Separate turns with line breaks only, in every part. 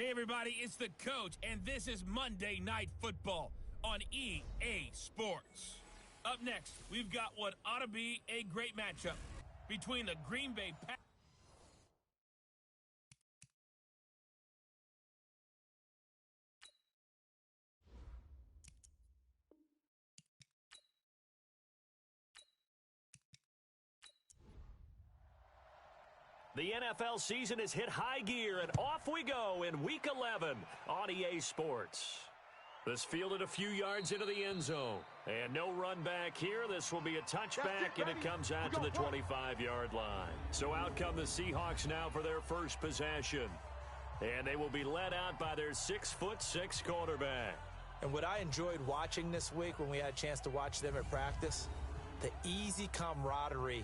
Hey everybody, it's the coach, and this is Monday Night Football on EA Sports. Up next, we've got what ought to be a great matchup between the Green Bay Packers.
The NFL season has hit high gear, and off we go in Week 11 on EA Sports. This fielded a few yards into the end zone. And no run back here. This will be a touchback, and it comes out to the 25-yard line. So out come the Seahawks now for their first possession. And they will be led out by their 6'6" quarterback.
And what I enjoyed watching this week when we had a chance to watch them at practice, the easy camaraderie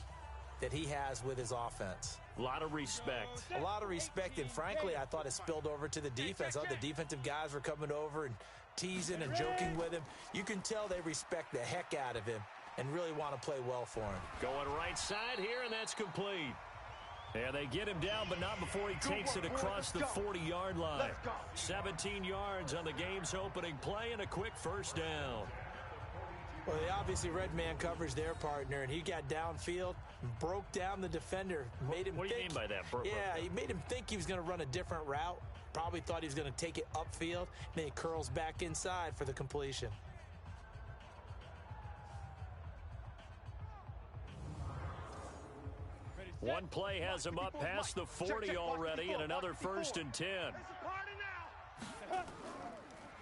that he has with his offense.
A lot of respect.
A lot of respect, and frankly, I thought it spilled over to the defense. Oh, the defensive guys were coming over and teasing and joking with him. You can tell they respect the heck out of him and really want to play well for him.
Going right side here, and that's complete. And they get him down, but not before he takes it across the 40-yard line. 17 yards on the game's opening play and a quick first down.
Well, they obviously read man coverage their partner, and he got downfield, broke down the defender, made him
What do you mean by that?
Yeah, he made him think he was going to run a different route. Probably thought he was going to take it upfield, and then he curls back inside for the completion.
One play has him up past the 40 already, and another 1st and 10.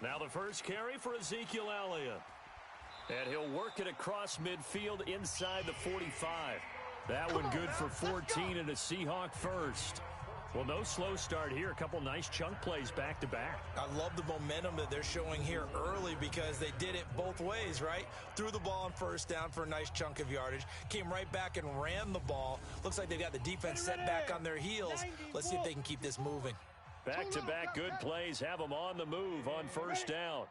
Now the first carry for Ezekiel Elliott. And he'll work it across midfield inside the 45. That one good for 14 and a Seahawk first. Well, no slow start here. A couple nice chunk plays back-to-back.
I love the momentum that they're showing here early because they did it both ways, right? Threw the ball on first down for a nice chunk of yardage. Came right back and ran the ball. Looks like they've got the defense set back on their heels. Let's see if they can keep this moving.
Back-to-back good plays have them on the move on first down.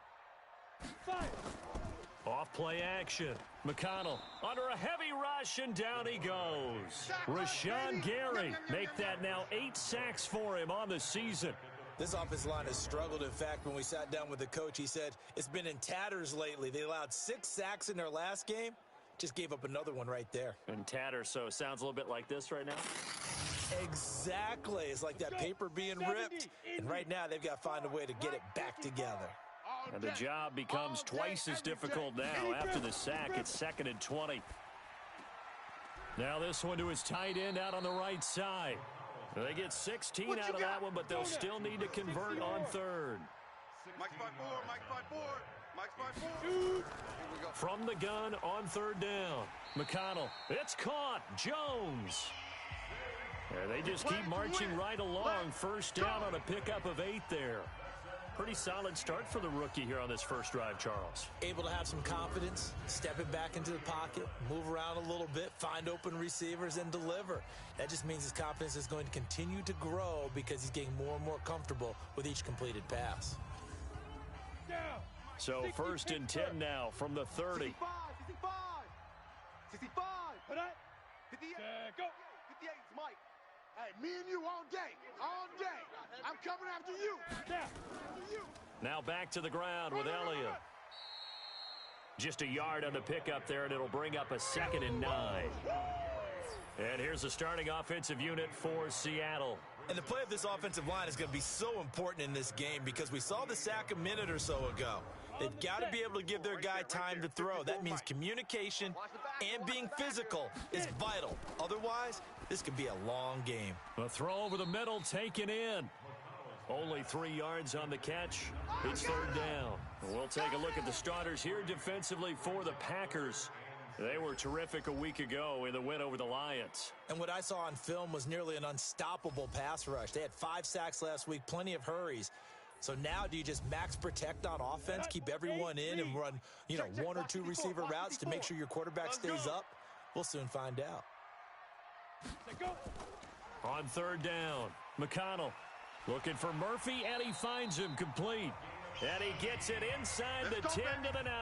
Off play action. McConnell under a heavy rush, and down he goes. Rashawn Gary make that now 8 sacks for him on the season.
This offensive line has struggled. In fact, when we sat down with the coach, he said it's been in tatters lately. They allowed 6 sacks in their last game. Just gave up another one right there.
In tatters, so it sounds a little bit like this right now.
Exactly. It's like that paper being ripped. And right now they've got to find a way to get it back together.
And the job becomes twice as difficult now after the sack. It's 2nd and 20. Now this one to his tight end out on the right side. They get 16 out of that one, but they'll still need to convert on third.
Mike's by 4, Mike's by 4, Mike's by 4.
From the gun on third down. McConnell, it's caught. Jones. They just keep marching right along. First down on a pickup of 8 there. Pretty solid start for the rookie here on this first drive, Charles.
Able to have some confidence, step it back into the pocket, move around a little bit, find open receivers, and deliver. That just means his confidence is going to continue to grow because he's getting more and more comfortable with each completed pass.
So 1st and 10 now from the 30.
65. 58. Go. 58 is Mike. Hey, me and you all day. All day. I'm coming after you.
Now back to the ground with Elliott. Just a yard on the pickup there, and it'll bring up a 2nd and 9. And here's the starting offensive unit for Seattle.
And the play of this offensive line is going to be so important in this game because we saw the sack a minute or so ago. They've got to be able to give their guy time to throw. That means communication and being physical is vital. Otherwise, this could be a long game.
A throw over the middle taken in. Only 3 yards on the catch. It's third down. We'll take a look at the starters here defensively for the Packers. They were terrific a week ago in the win over the Lions.
And what I saw on film was nearly an unstoppable pass rush. They had 5 sacks last week, plenty of hurries. So now do you just max protect on offense, keep everyone in and run, 1 or 2 receiver routes to make sure your quarterback stays up? We'll soon find out.
On third down, McConnell looking for Murphy, and he finds him complete. And he gets it inside the 10 to the 9.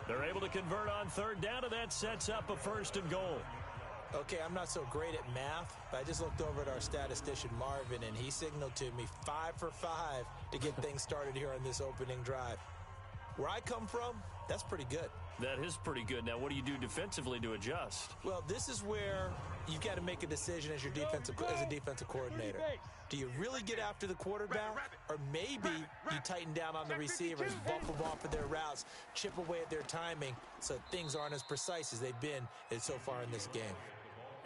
They're able to convert on third down, and that sets up a 1st and goal.
Okay, I'm not so great at math, but I just looked over at our statistician, Marvin, and he signaled to me 5 for 5 to get things started here on this opening drive. Where I come from, that's pretty good.
That is pretty good. Now, what do you do defensively to adjust?
Well, this is where you've got to make a decision as a defensive coordinator. Do you really get after the quarterback? Or maybe you tighten down on the receivers, bump them off of their routes, chip away at their timing so things aren't as precise as they've been so far in this game.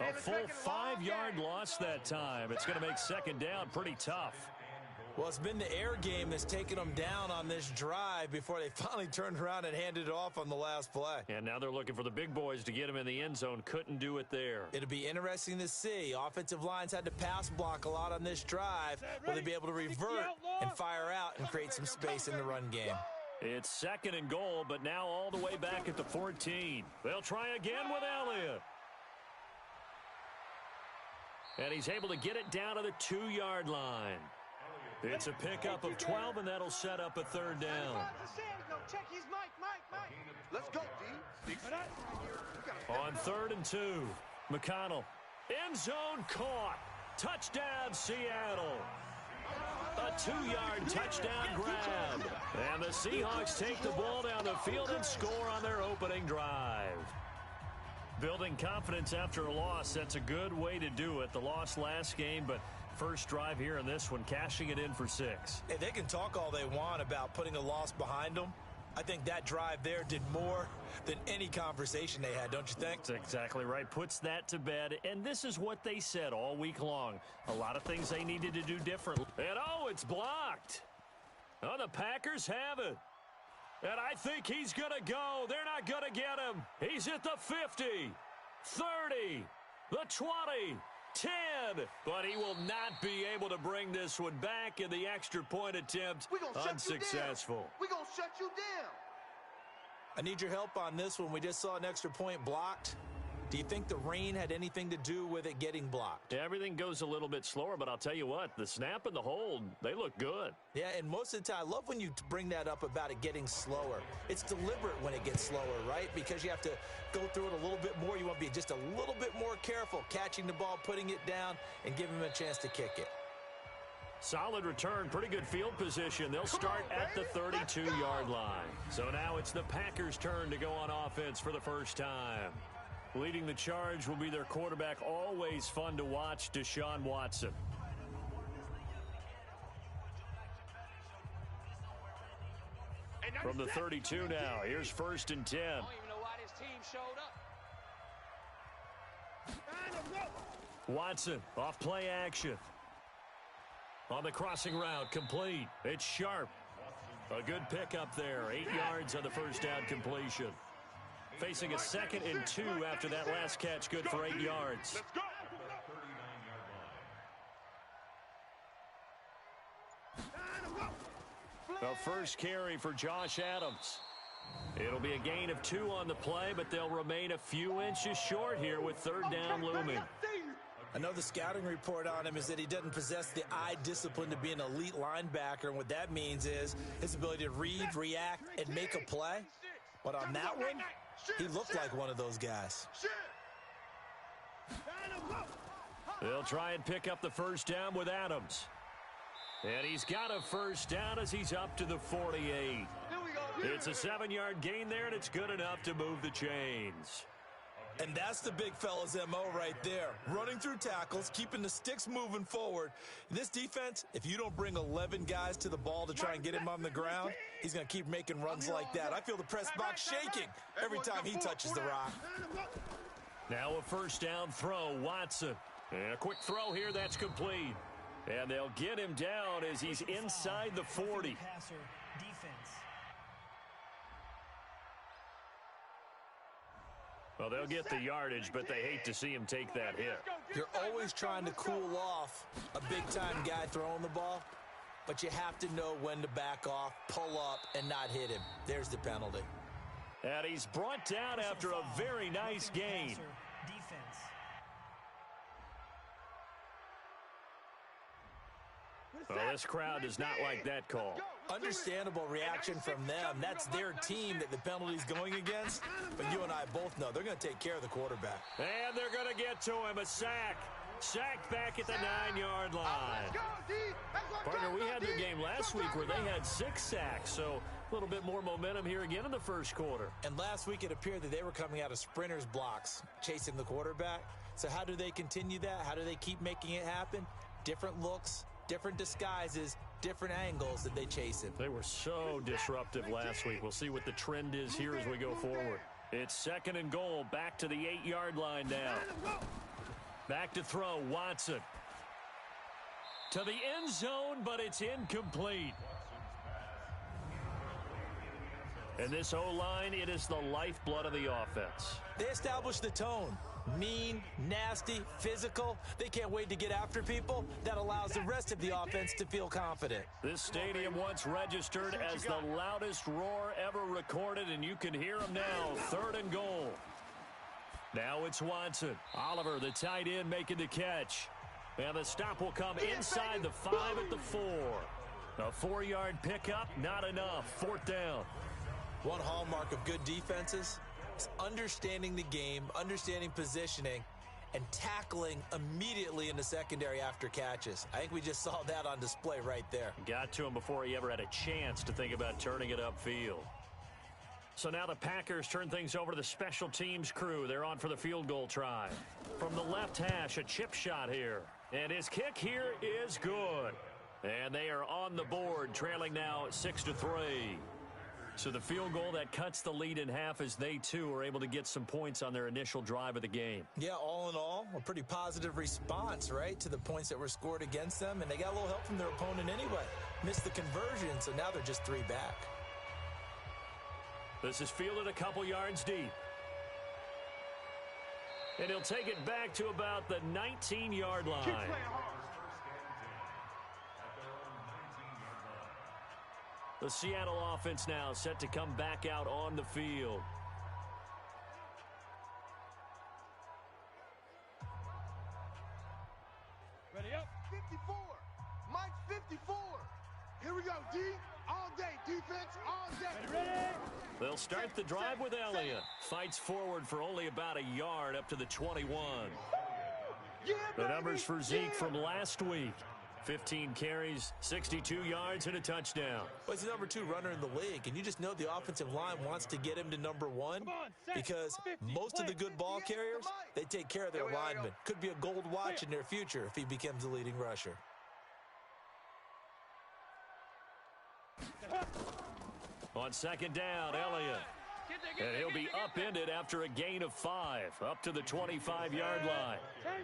A full 5-yard loss that time. It's going to make second down pretty tough.
Well, it's been the air game that's taken them down on this drive before they finally turned around and handed it off on the last play.
And now they're looking for the big boys to get him in the end zone. Couldn't do it there.
It'll be interesting to see. Offensive lines had to pass block a lot on this drive. Will they be able to revert and fire out and create some space in the run game?
It's second and goal, but now all the way back at the 14. They'll try again with Elliott. And he's able to get it down to the 2-yard line. It's a pickup of 12, and that'll set up a third down.
Let's go, D.
On 3rd and 2, McConnell. End zone caught. Touchdown, Seattle. A 2-yard touchdown grab. And the Seahawks take the ball down the field and score on their opening drive. Building confidence after a loss, that's a good way to do it. The loss last game, but first drive here in this one, cashing it in for 6.
Hey, they can talk all they want about putting a loss behind them. I think that drive there did more than any conversation they had, don't you think?
That's exactly right. Puts that to bed. And this is what they said all week long. A lot of things they needed to do differently. And, oh, it's blocked. Oh, the Packers have it. And I think he's going to go. They're not going to get him. He's at the 50, 30, the 20. 10, but he will not be able to bring this one back, in the extra point attempt unsuccessful.
We're going to shut you down.
I need your help on this one. We just saw an extra point blocked. Do you think the rain had anything to do with it getting blocked?
Everything goes a little bit slower, but I'll tell you what, the snap and the hold, they look good.
Yeah, and most of the time, I love when you bring that up about it getting slower. It's deliberate when it gets slower, right? Because you have to go through it a little bit more. You want to be just a little bit more careful catching the ball, putting it down, and giving him a chance to kick it.
Solid return, pretty good field position. They'll start at the 32-yard line. So now it's the Packers' turn to go on offense for the first time. Leading the charge will be their quarterback, always fun to watch, Deshaun Watson. From the 32 now, here's 1st and 10.
I don't even know why this team showed up.
Watson, off play action. On the crossing route, complete. It's Sharp. A good pickup there, 8 yards on the first down completion. Facing a 2nd and 2 after that last catch, good for 8 yards. The first carry for Josh Adams. It'll be a gain of 2 on the play, but they'll remain a few inches short here with 3rd down looming.
I know the scouting report on him is that he doesn't possess the eye discipline to be an elite linebacker, and what that means is his ability to read, react, and make a play. But on that one, he looked like one of those guys.
They'll try and pick up the first down with Adams. And he's got a first down as he's up to the 48. It's a 7-yard gain there, and it's good enough to move the chains.
And that's the big fella's MO right there. Running through tackles, keeping the sticks moving forward. This defense, if you don't bring 11 guys to the ball to try and get him on the ground, he's going to keep making runs like that. I feel the press box shaking every time he touches the rock.
Now a first down throw, Watson. And a quick throw here, that's complete. And they'll get him down as he's inside the 40. Well, they'll get the yardage, but they hate to see him take that hit.
You're always trying to cool off a big-time guy throwing the ball, but you have to know when to back off, pull up, and not hit him. There's the penalty.
And he's brought down after a very nice gain. Well, this crowd does not like that call.
Understandable reaction from them. That's their team that the penalty's going against. But you and I both know they're going to take care of the quarterback.
And they're going to get to him. A sack. Sacked back at the 9-yard line. Partner, we had their game last week where they had 6 sacks. So a little bit more momentum here again in the first quarter.
And last week it appeared that they were coming out of sprinters blocks, chasing the quarterback. So how do they continue that? How do they keep making it happen? Different looks, different disguises, different angles that they chase him.
They were so disruptive last week. We'll see what the trend is here as we go forward. It's 2nd and goal, back to the 8-yard line now. Back to throw, Watson. To the end zone, but it's incomplete. And this O-line, it is the lifeblood of the offense.
They establish the tone. Mean, nasty, physical. They can't wait to get after people. That allows the rest of the offense to feel confident.
This stadium once registered as the loudest roar ever recorded, and you can hear them now. 3rd and goal. Now it's Watson. Oliver, the tight end, making the catch. And the stop will come inside the 5 at the 4. A 4-yard pickup, not enough. 4th down.
One hallmark of good defenses is understanding the game, understanding positioning, and tackling immediately in the secondary after catches. I think we just saw that on display right there.
Got to him before he ever had a chance to think about turning it upfield. So now the Packers turn things over to the special teams crew. They're on for the field goal try. From the left hash, a chip shot here. And his kick here is good. And they are on the board, trailing now 6-3. So the field goal that cuts the lead in half as they, too, are able to get some points on their initial drive of the game.
Yeah, all in all, a pretty positive response, right, to the points that were scored against them. And they got a little help from their opponent anyway. Missed the conversion, so now they're just 3 back.
This is fielded a couple yards deep. And he'll take it back to about the 19-yard line. The Seattle offense now set to come back out on the field.
Ready up. 54. Mike 54. Here we go, D. All day. Defense all day. Ready?
They'll start the drive with Elliott. Fights forward for only about a yard up to the 21.
Yeah,
the numbers for Zeke from last week. 15 carries, 62 yards, and a touchdown.
Well, he's the number 2 runner in the league, and you just know the offensive line wants to get him to number 1 because most of the good ball carriers, they take care of their linemen. Could be a gold watch in their future if he becomes the leading rusher.
On 2nd down, Elliott. And he'll be upended after a gain of 5, up to the 25-yard line.
Hey,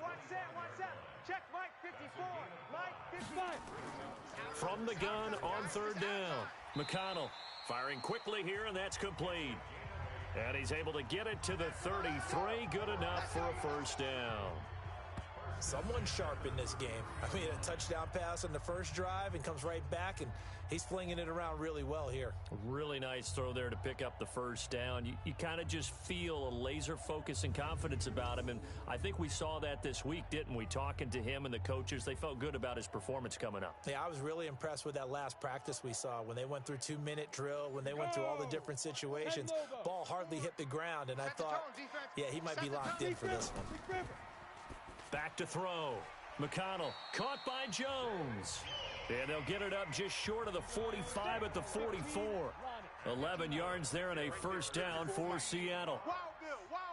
one set. Check Mike 54. Mike 55.
From the gun on 3rd down. McConnell firing quickly here, and that's complete. And he's able to get it to the 33. Good enough for a 1st down.
Someone sharp in this game. I mean, a touchdown pass on the first drive and comes right back, and he's flinging it around really well here.
Really nice throw there to pick up the 1st down. You kind of just feel a laser focus and confidence about him, and I think we saw that this week, didn't we? Talking to him and the coaches, they felt good about his performance coming up.
Yeah, I was really impressed with that last practice we saw when they went through 2-minute drill, when they went through all the different situations. Ball hardly hit the ground, and I thought, yeah, he might be locked in for this one.
Back to throw. McConnell caught by Jones. And they'll get it up just short of the 45 at the 44. 11 yards there and a 1st down for Seattle.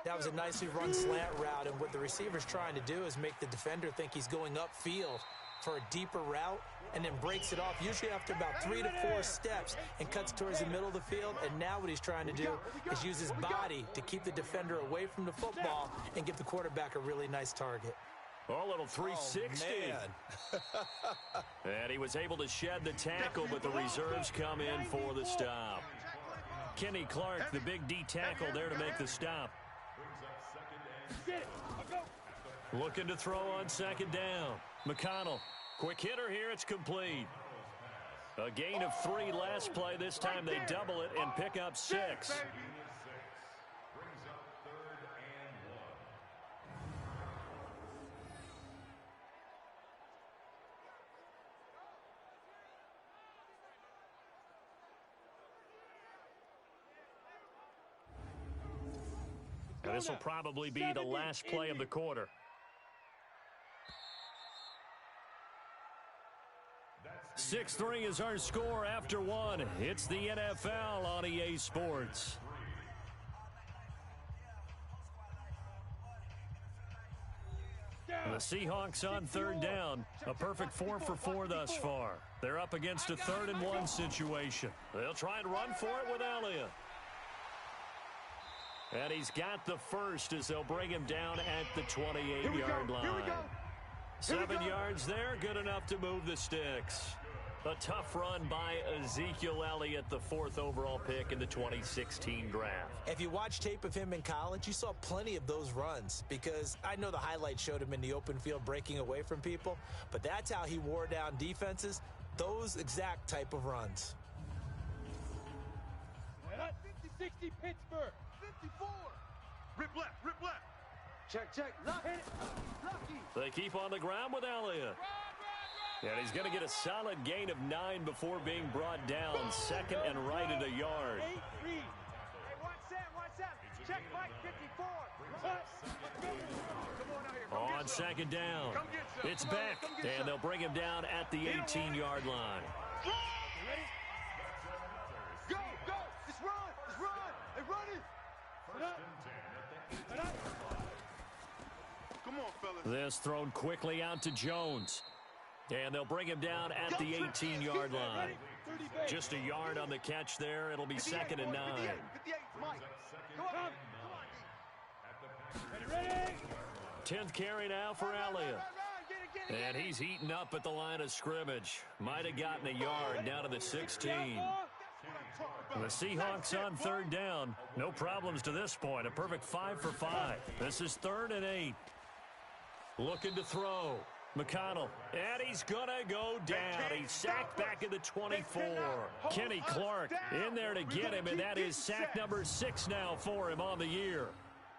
That was a nicely run slant route, and what the receiver's trying to do is make the defender think he's going upfield for a deeper route and then breaks it off, usually after about 3 to 4 steps, and cuts towards the middle of the field. And now what he's trying to do is use his body to keep the defender away from the football and give the quarterback a really nice target.
Oh, a little 360.
Oh,
and he was able to shed the tackle, but the reserves come in for the stop. Kenny Clark, the big D tackle there to make the stop. Looking to throw on 2nd down. McConnell, quick hitter here, it's complete. A gain of 3 last play. This time they double it and pick up 6. And this will probably be the last play of the quarter. 6-3 is our score after one. It's the NFL on EA Sports. The Seahawks on third down. A perfect 4 for 4 thus far. They're up against a 3rd and 1 situation. They'll try and run for it with Elliott. And he's got the first as they'll bring him down at the 28-yard line. 7 yards there, good enough to move the sticks. A tough run by Ezekiel Elliott, the 4th overall pick in the 2016 draft.
If you watch tape of him in college, you saw plenty of those runs because I know the highlights showed him in the open field breaking away from people, but that's how he wore down defenses, those exact type of runs.
50-60 Pittsburgh.
54. Rip left, rip left.
Check. Lock it. Lucky.
They keep on the ground with Elliott. And he's going to get a solid gain of 9 before being brought down. 2nd and right at a yard.
8-3. Hey, watch Sam. Check Mike 54. Come on out here.
On 2nd down. It's Beck. And they'll bring him down at the 18-yard line.
Go. Just run. Hey, run it. Come on, fellas.
This thrown quickly out to Jones. And they'll bring him down at the 18-yard line. Just a yard on the catch there. It'll be 2nd and 9.
58, Mike. Come on.
Ready?
10th carry now for Elliott.
Get it.
And he's eaten up at the line of scrimmage. Might have gotten a yard down to the 16. The Seahawks on 3rd down. No problems to this point. A perfect 5 for 5. This is 3rd and 8. Looking to throw. McConnell, and he's going to go down. He's sacked back at the 24. Kenny Clark in there to get him, and that is sack number 6 now for him on the year.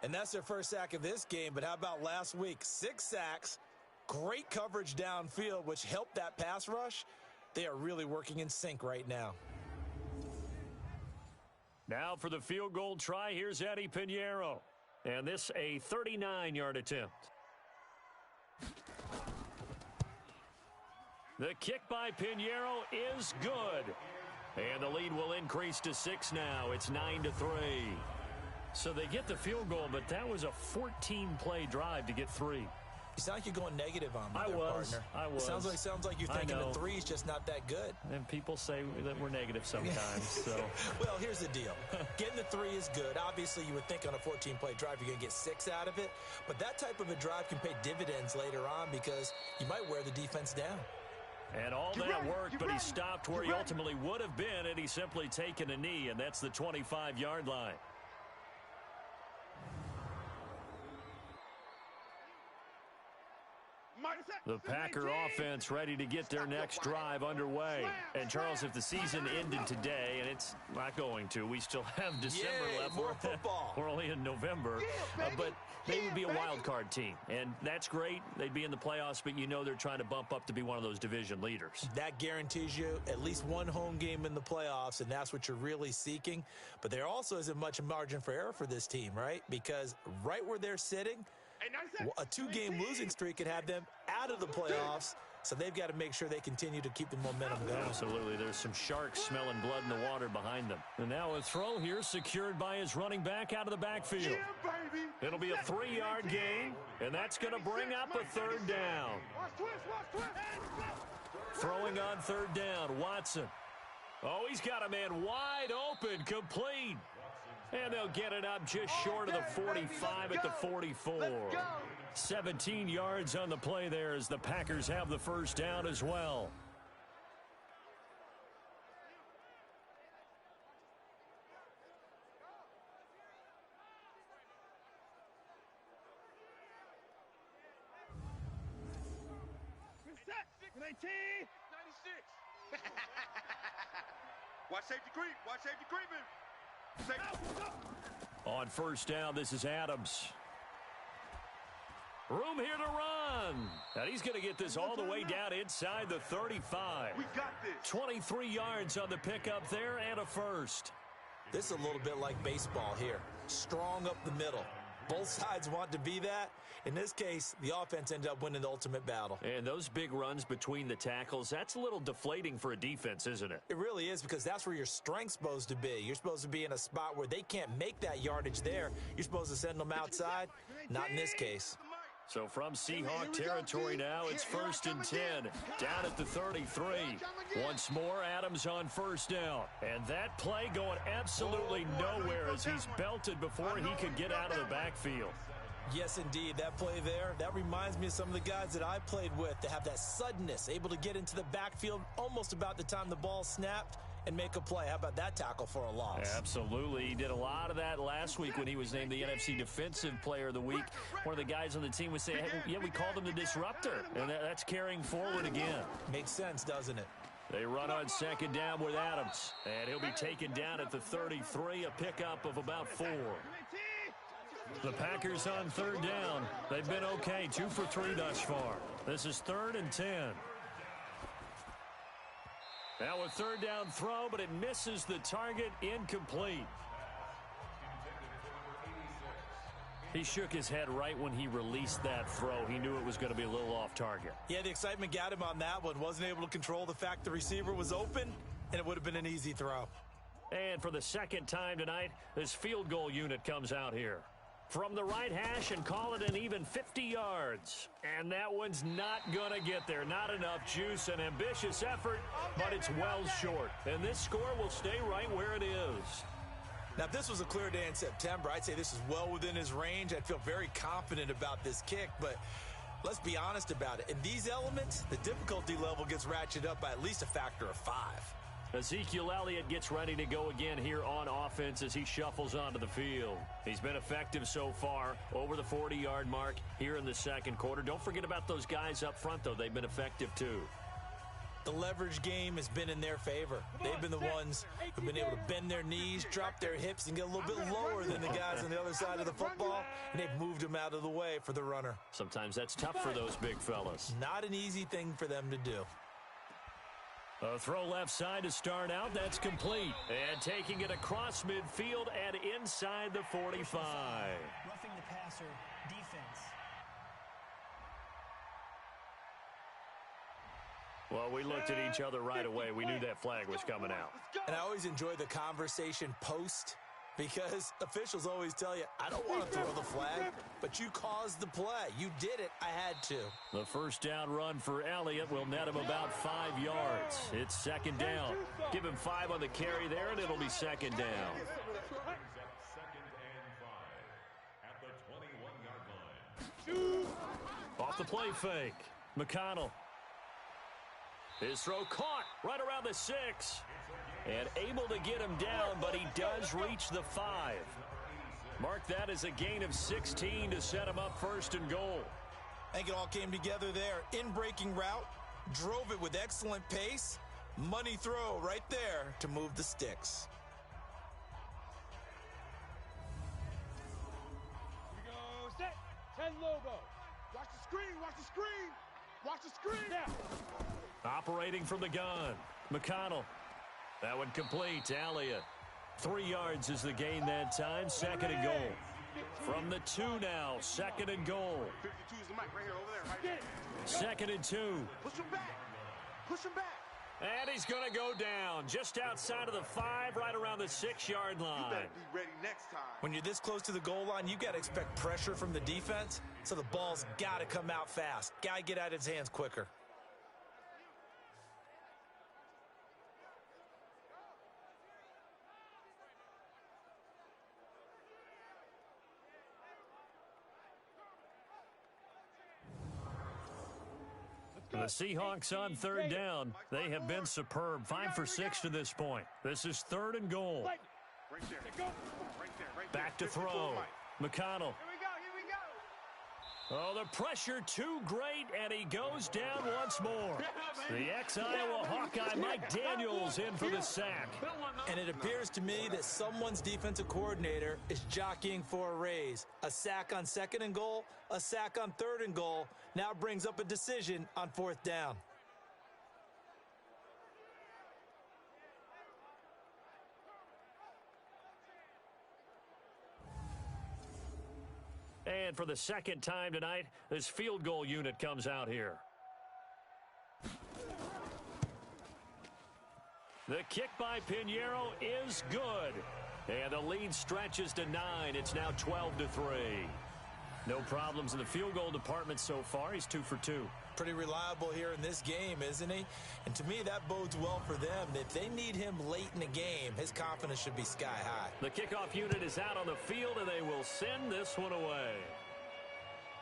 And that's their first sack of this game, but how about last week? 6 sacks, great coverage downfield, which helped that pass rush. They are really working in sync right now.
Now for the field goal try, here's Eddie Pinheiro. And this a 39-yard attempt. The kick by Pinheiro is good. And the lead will increase to 6 now. It's 9-3. So they get the field goal, but that was a 14-play drive to get 3.
You sound like you're going negative on me, partner.
I was.
Sounds like you're thinking the 3 is just not that good.
And people say that we're negative sometimes. So.
Well, here's the deal. Getting the 3 is good. Obviously, you would think on a 14-play drive you're going to get 6 out of it. But that type of a drive can pay dividends later on because you might wear the defense down.
And all that worked, but he stopped where he ultimately would have been, and he's simply taken a knee, and that's the 25-yard line. The Packer offense ready to get their next drive underway. And, Charles, if the season ended today, and it's not going to, we still have December left.
More football.
We're only in November. But they would be a wild card team, and that's great. They'd be in the playoffs, but you know they're trying to bump up to be one of those division leaders.
That guarantees you at least one home game in the playoffs, and that's what you're really seeking. But there also isn't much margin for error for this team, right? Because right where they're sitting, a 2-game losing streak could have them out of the playoffs, so they've got to make sure they continue to keep the momentum going.
Absolutely. There's some sharks smelling blood in the water behind them. And now a throw here secured by his running back out of the backfield. It'll be a 3-yard gain, and that's going to bring up a 3rd down. Throwing on 3rd down, Watson. Oh, he's got a man wide open, complete. And they'll get it up just short of the 45 at the 44. 17 yards on the play there as the Packers have the first down as well.
Watch safety creep. Watch safety creeping.
On first down, this is Adams. Room here to run. And he's going to get this all the way down inside the 35.
We got this.
23 yards on the pickup there and a first.
This is a little bit like baseball here. Strong up the middle. Both sides want to be that. In this case, the offense ended up winning the ultimate battle.
And those big runs between the tackles, that's a little deflating for a defense, isn't it?
It really is, because that's where your strength's supposed to be. You're supposed to be in a spot where they can't make that yardage there. You're supposed to send them outside. Not in this case.
So from Seahawk territory now, it's 1st and 10, down at the 33. Once more, Adams on first down. And that play going absolutely nowhere as he's belted before he could get out of the backfield.
Yes, indeed. That play there, that reminds me of some of the guys that I played with that have that suddenness, able to get into the backfield almost about the time the ball snapped and make a play. How about that tackle for a loss?
Absolutely. He did a lot of that last week when he was named the NFC Defensive Player of the Week. One of the guys on the team would say, hey, yeah, we called him the disruptor. And that's carrying forward again.
Makes sense, doesn't it?
They run on second down with Adams. And he'll be taken down at the 33, a pickup of about 4. The Packers on third down. They've been okay, 2 for 3 thus far. This is 3rd and 10. Now a third down throw, but it misses the target, incomplete. He shook his head right when he released that throw. He knew it was going to be a little off target.
Yeah, the excitement got him on that one. Wasn't able to control the fact the receiver was open, and it would have been an easy throw.
And for the second time tonight, this field goal unit comes out here. From the right hash and call it an even 50 yards. And that one's not going to get there. Not enough juice, an ambitious effort, but it's well short. And this score will stay right where it is.
Now, if this was a clear day in September, I'd say this is well within his range. I'd feel very confident about this kick, but let's be honest about it. In these elements, the difficulty level gets ratcheted up by at least a factor of 5.
Ezekiel Elliott gets ready to go again here on offense as he shuffles onto the field. He's been effective so far, over the 40-yard mark here in the second quarter. Don't forget about those guys up front, though. They've been effective, too.
The leverage game has been in their favor. They've been the ones who've been able to bend their knees, drop their hips, and get a little bit lower than the guys on the other side of the football, and they've moved them out of the way for the runner.
Sometimes that's tough for those big fellas.
Not an easy thing for them to do.
A throw left side to start out. That's complete. And taking it across midfield and inside the 45.
Roughing the passer, defense.
Well, we looked at each other right away. We knew that flag was coming out.
And I always enjoy the conversation post, because officials always tell you, I don't want to throw the flag, but you caused the play. You did it. I had to.
The first down run for Elliott will net him about 5 yards. It's second down. Give him 5 on the carry there, and it'll be second down. Off the play fake. McConnell. His throw caught right around the 6. And able to get him down, but he does reach the 5. Mark that as a gain of 16 to set him up 1st and goal.
I think it all came together there. In-breaking route, drove it with excellent pace. Money throw right there to move the sticks.
Here we go, set, 10 logo.
Watch the screen, watch the screen. Watch the screen.
Now.
Operating from the gun, McConnell. That one complete to Elliott. 3 yards is the gain that time. 2nd and goal. From the 2 now. 2nd and goal.
52 is the mic right here, over there, right here.
2nd and 2.
Push him back. Push him back.
And he's going to go down just outside of the 5, right around the 6-yard
You
line.
better be ready next time.
When you're this close to the goal line, you got to expect pressure from the defense, so the ball's got to come out fast. Got to get out of his hands quicker.
The Seahawks on 3rd down. They have been superb. 5 for 6 to this point. This is 3rd and goal.
Right there. Right there.
Back to
52
throw.
mic.
McConnell.
Here we go.
Oh, the pressure too great, and he goes down once more. The ex-Iowa Hawkeye Mike Daniels in for the sack.
And it appears to me that someone's defensive coordinator is jockeying for a raise. A sack on 2nd and goal, a sack on 3rd and goal, now brings up a decision on 4th down.
And for the second time tonight, this field goal unit comes out here. The kick by Pinheiro is good. And the lead stretches to 9. It's now 12-3. No problems in the field goal department so far. He's 2 for 2.
Pretty reliable here in this game, isn't he? And to me, that bodes well for them. If they need him late in the game, his confidence should be sky high.
The kickoff unit is out on the field, and they will send this one away.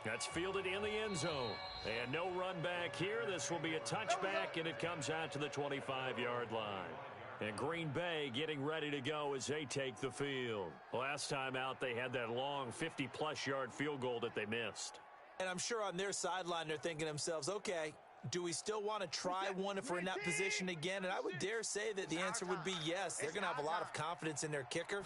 That's fielded in the end zone. And no run back here. This will be a touchback, and it comes out to the 25-yard line. And Green Bay getting ready to go as they take the field. Last time out, they had that long 50-plus yard field goal that they missed.
And I'm sure on their sideline, they're thinking to themselves, okay, do we still want to try one if we're in that position again? And I would dare say that the answer would be yes. They're going to have a lot of confidence in their kicker.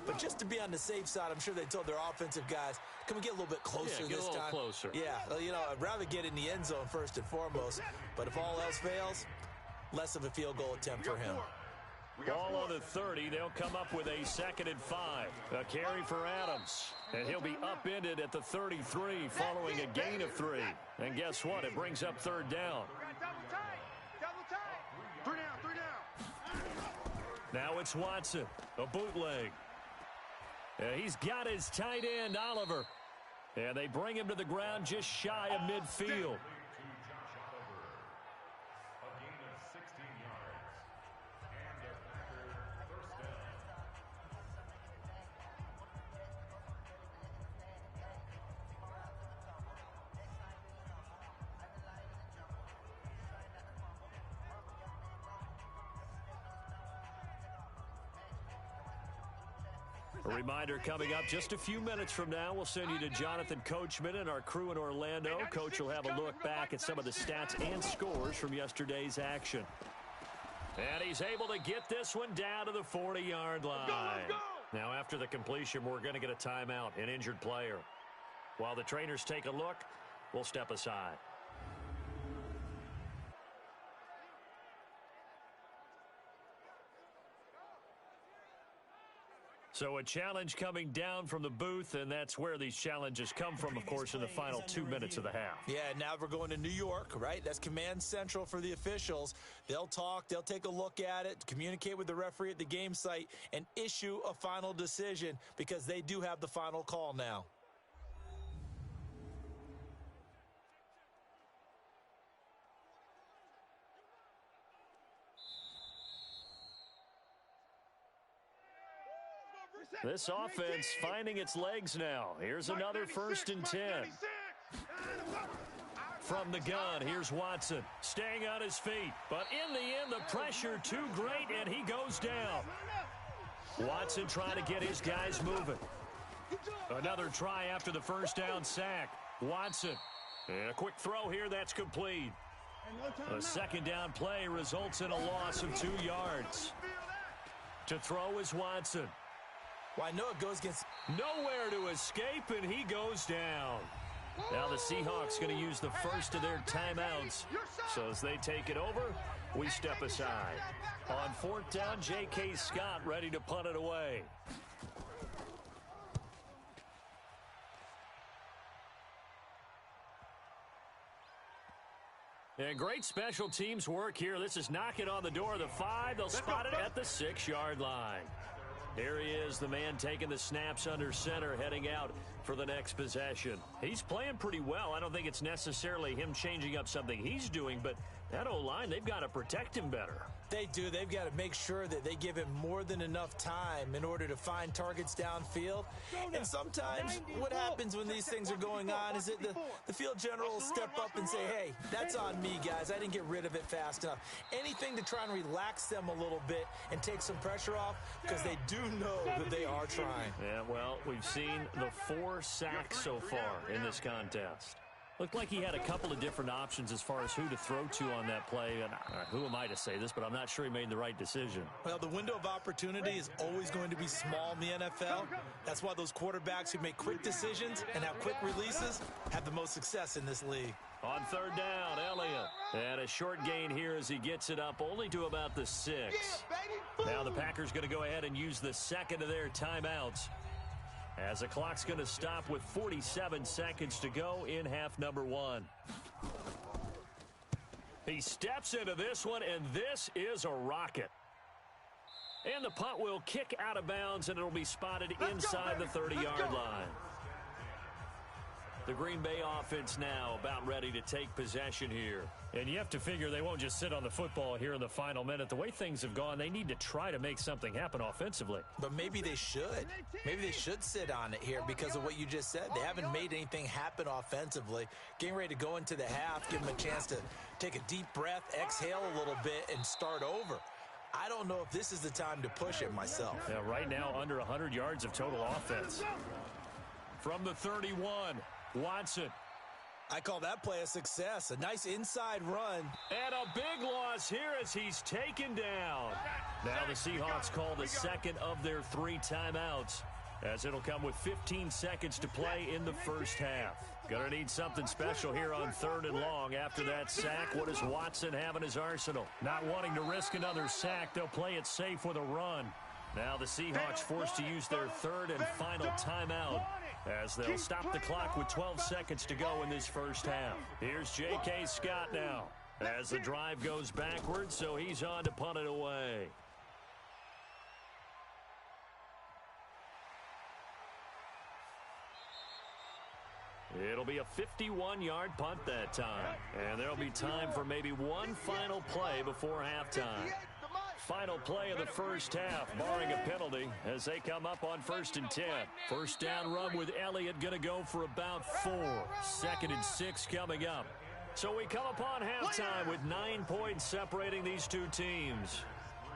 But just to be on the safe side, I'm sure they told their offensive guys, can we get a little bit closer this time?
Closer.
Yeah, you know, I'd rather get in the end zone first and foremost. But if all else fails, less of a field goal attempt for him.
Ball on the 30. They'll come up with a 2nd and 5. A carry for Adams. And he'll be upended at the 33 following a gain of 3. And guess what? It brings up 3rd down.
Double tight. 3 down.
Now it's Watson. A bootleg. He's got his tight end, Oliver. And they bring him to the ground just shy of midfield. A reminder coming up just a few minutes from now, we'll send you to Jonathan Coachman and our crew in Orlando. Coach will have a look back at some of the stats and scores from yesterday's action. And he's able to get this one down to the 40-yard line. Now, after the completion, we're going to get a timeout, an injured player. While the trainers take a look, we'll step aside. So a challenge coming down from the booth, and that's where these challenges come from, of course, in the final 2 minutes of the half.
Yeah, now we're going to New York, right? That's command central for the officials. They'll talk, they'll take a look at it, communicate with the referee at the game site, and issue a final decision because they do have the final call now.
This offense finding its legs now. Here's another 1st and 10. From the gun, here's Watson staying on his feet. But in the end, the pressure too great, and he goes down. Watson trying to get his guys moving. Another try after the 1st down sack. Watson. And a quick throw here, that's complete. A 2nd down play results in a loss of 2 yards. To throw is Watson.
Well, I know it goes against...
Nowhere to escape, and he goes down. Now the Seahawks going to use the first of their timeouts. So as they take it over, we step aside. On 4th down, J.K. Scott ready to punt it away. And great special teams work here. This is knocking on the door of the 5. They'll spot it at the 6-yard line. Here he is, the man taking the snaps under center, heading out for the next possession. He's playing pretty well. I don't think it's necessarily him changing up something he's doing, but that O-line, they've got to protect him better.
They do. They've got to make sure that they give him more than enough time in order to find targets downfield. And sometimes what happens when these things are going on is that the field general will step up and say, hey, that's on me, guys. I didn't get rid of it fast enough. Anything to try and relax them a little bit and take some pressure off because they do know that they are trying.
Yeah, well, we've seen the 4 sacks so far in this contest. Looked like he had a couple of different options as far as who to throw to on that play. And who am I to say this, but I'm not sure he made the right decision.
Well, the window of opportunity is always going to be small in the NFL. That's why those quarterbacks who make quick decisions and have quick releases have the most success in this league.
On 3rd down, Elliott. And a short gain here as he gets it up only to about the 6. Now the Packers going to go ahead and use the 2nd of their timeouts. as the clock's going to stop with 47 seconds to go in half number 1. He steps into this one, and this is a rocket. And the punt will kick out of bounds, and it'll be spotted inside the 30-yard line. The Green Bay offense now about ready to take possession here.
And you have to figure they won't just sit on the football here in the final minute. The way things have gone, they need to try to make something happen offensively.
But maybe they should. Maybe they should sit on it here because of what you just said. They haven't made anything happen offensively. Getting ready to go into the half, give them a chance to take a deep breath, exhale a little bit, and start over. I don't know if this is the time to push it myself.
Yeah, right now, under 100 yards of total offense.
From the 31, Watson.
I call that play a success. A nice inside run.
And a big loss here as he's taken down. Now the Seahawks call the second of their 3 timeouts, as it'll come with 15 seconds to play in the first half. Gonna need something special here on 3rd and long after that sack. What does Watson have in his arsenal?
Not wanting to risk another sack, they'll play it safe with a run.
Now the Seahawks forced to use their 3rd and final timeout, as they'll stop the clock with 12 seconds to go in this first half. Here's J.K. Scott now, as the drive goes backwards, so he's on to punt it away. It'll be a 51-yard punt that time, and there'll be time for maybe one final play before halftime. Final play of the first half, barring a penalty, as they come up on 1st and 10. First down run with Elliott going to go for about 4. 2nd and 6 coming up. So we come upon halftime with 9 points separating these two teams.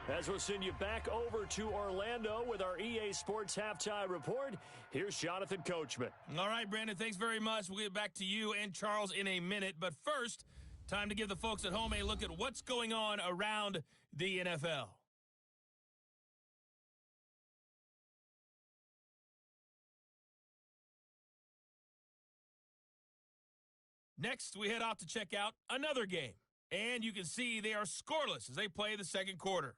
As we'll send you back over to Orlando with our EA Sports Halftime Report, here's Jonathan Coachman.
All right, Brandon, thanks very much. We'll get back to you and Charles in a minute. But first, time to give the folks at home a look at what's going on around the NFL. Next, we head off to check out another game. And you can see they are scoreless as they play the second quarter.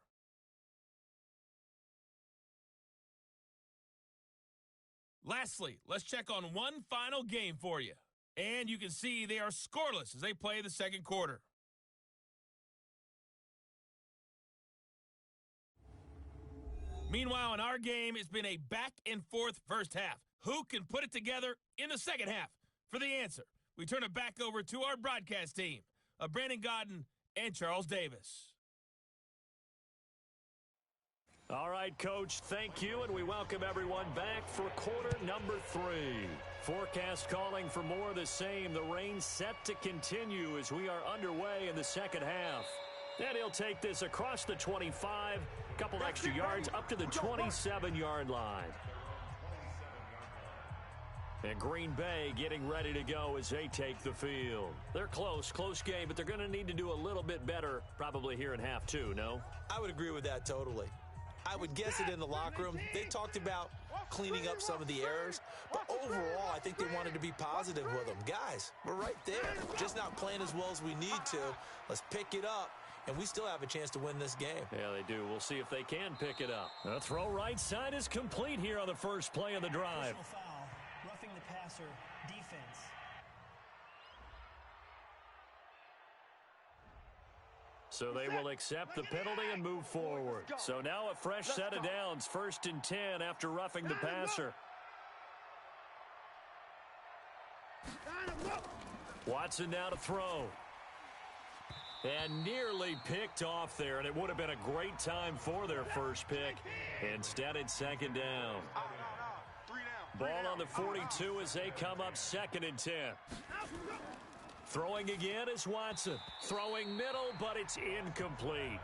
Lastly, let's check on one final game for you. And you can see they are scoreless as they play the second quarter. Meanwhile, in our game, it's been a back-and-forth first half. Who can put it together in the second half? For the answer, we turn it back over to our broadcast team of Brandon Gaudin and Charles Davis.
All right, Coach, thank you, and we welcome everyone back for quarter number 3. Forecast calling for more of the same. The rain set to continue as we are underway in the second half. And he'll take this across the 25, couple extra yards up to the 27-yard line. And Green Bay getting ready to go as they take the field. They're close game, but they're going to need to do a little bit better probably here in half 2, no?
I would agree with that totally. I would guess it in the locker room. They talked about cleaning up some of the errors, but overall, I think they wanted to be positive with them. Guys, we're right there. Just not playing as well as we need to. Let's pick it up, and we still have a chance to win this game.
Yeah, they do. We'll see if they can pick it up.
The throw right side is complete here on the first play of the drive.
Personal foul, roughing the passer, defense.
So they will accept the penalty and move forward. So now a fresh set of downs, 1st and 10 after roughing the passer. Watson now to throw. And nearly picked off there, and it would have been a great time for their first pick. Instead, it's 2nd down. Ball on the 42 as they come up 2nd and 10. Throwing again is Watson. Throwing middle, but it's incomplete.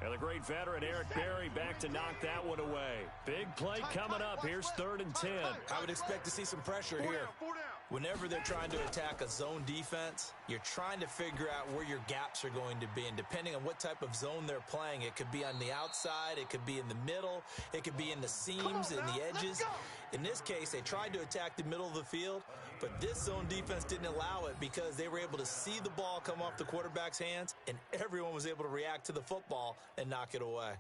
And the great veteran Eric Berry back to knock that one away. Big play coming up. Here's 3rd and 10.
I would expect to see some pressure here. Whenever they're trying to attack a zone defense, you're trying to figure out where your gaps are going to be. And depending on what type of zone they're playing, it could be on the outside, it could be in the middle, it could be in the seams and the edges. In this case, they tried to attack the middle of the field, but this zone defense didn't allow it because they were able to see the ball come off the quarterback's hands, and everyone was able to react to the football and knock it away.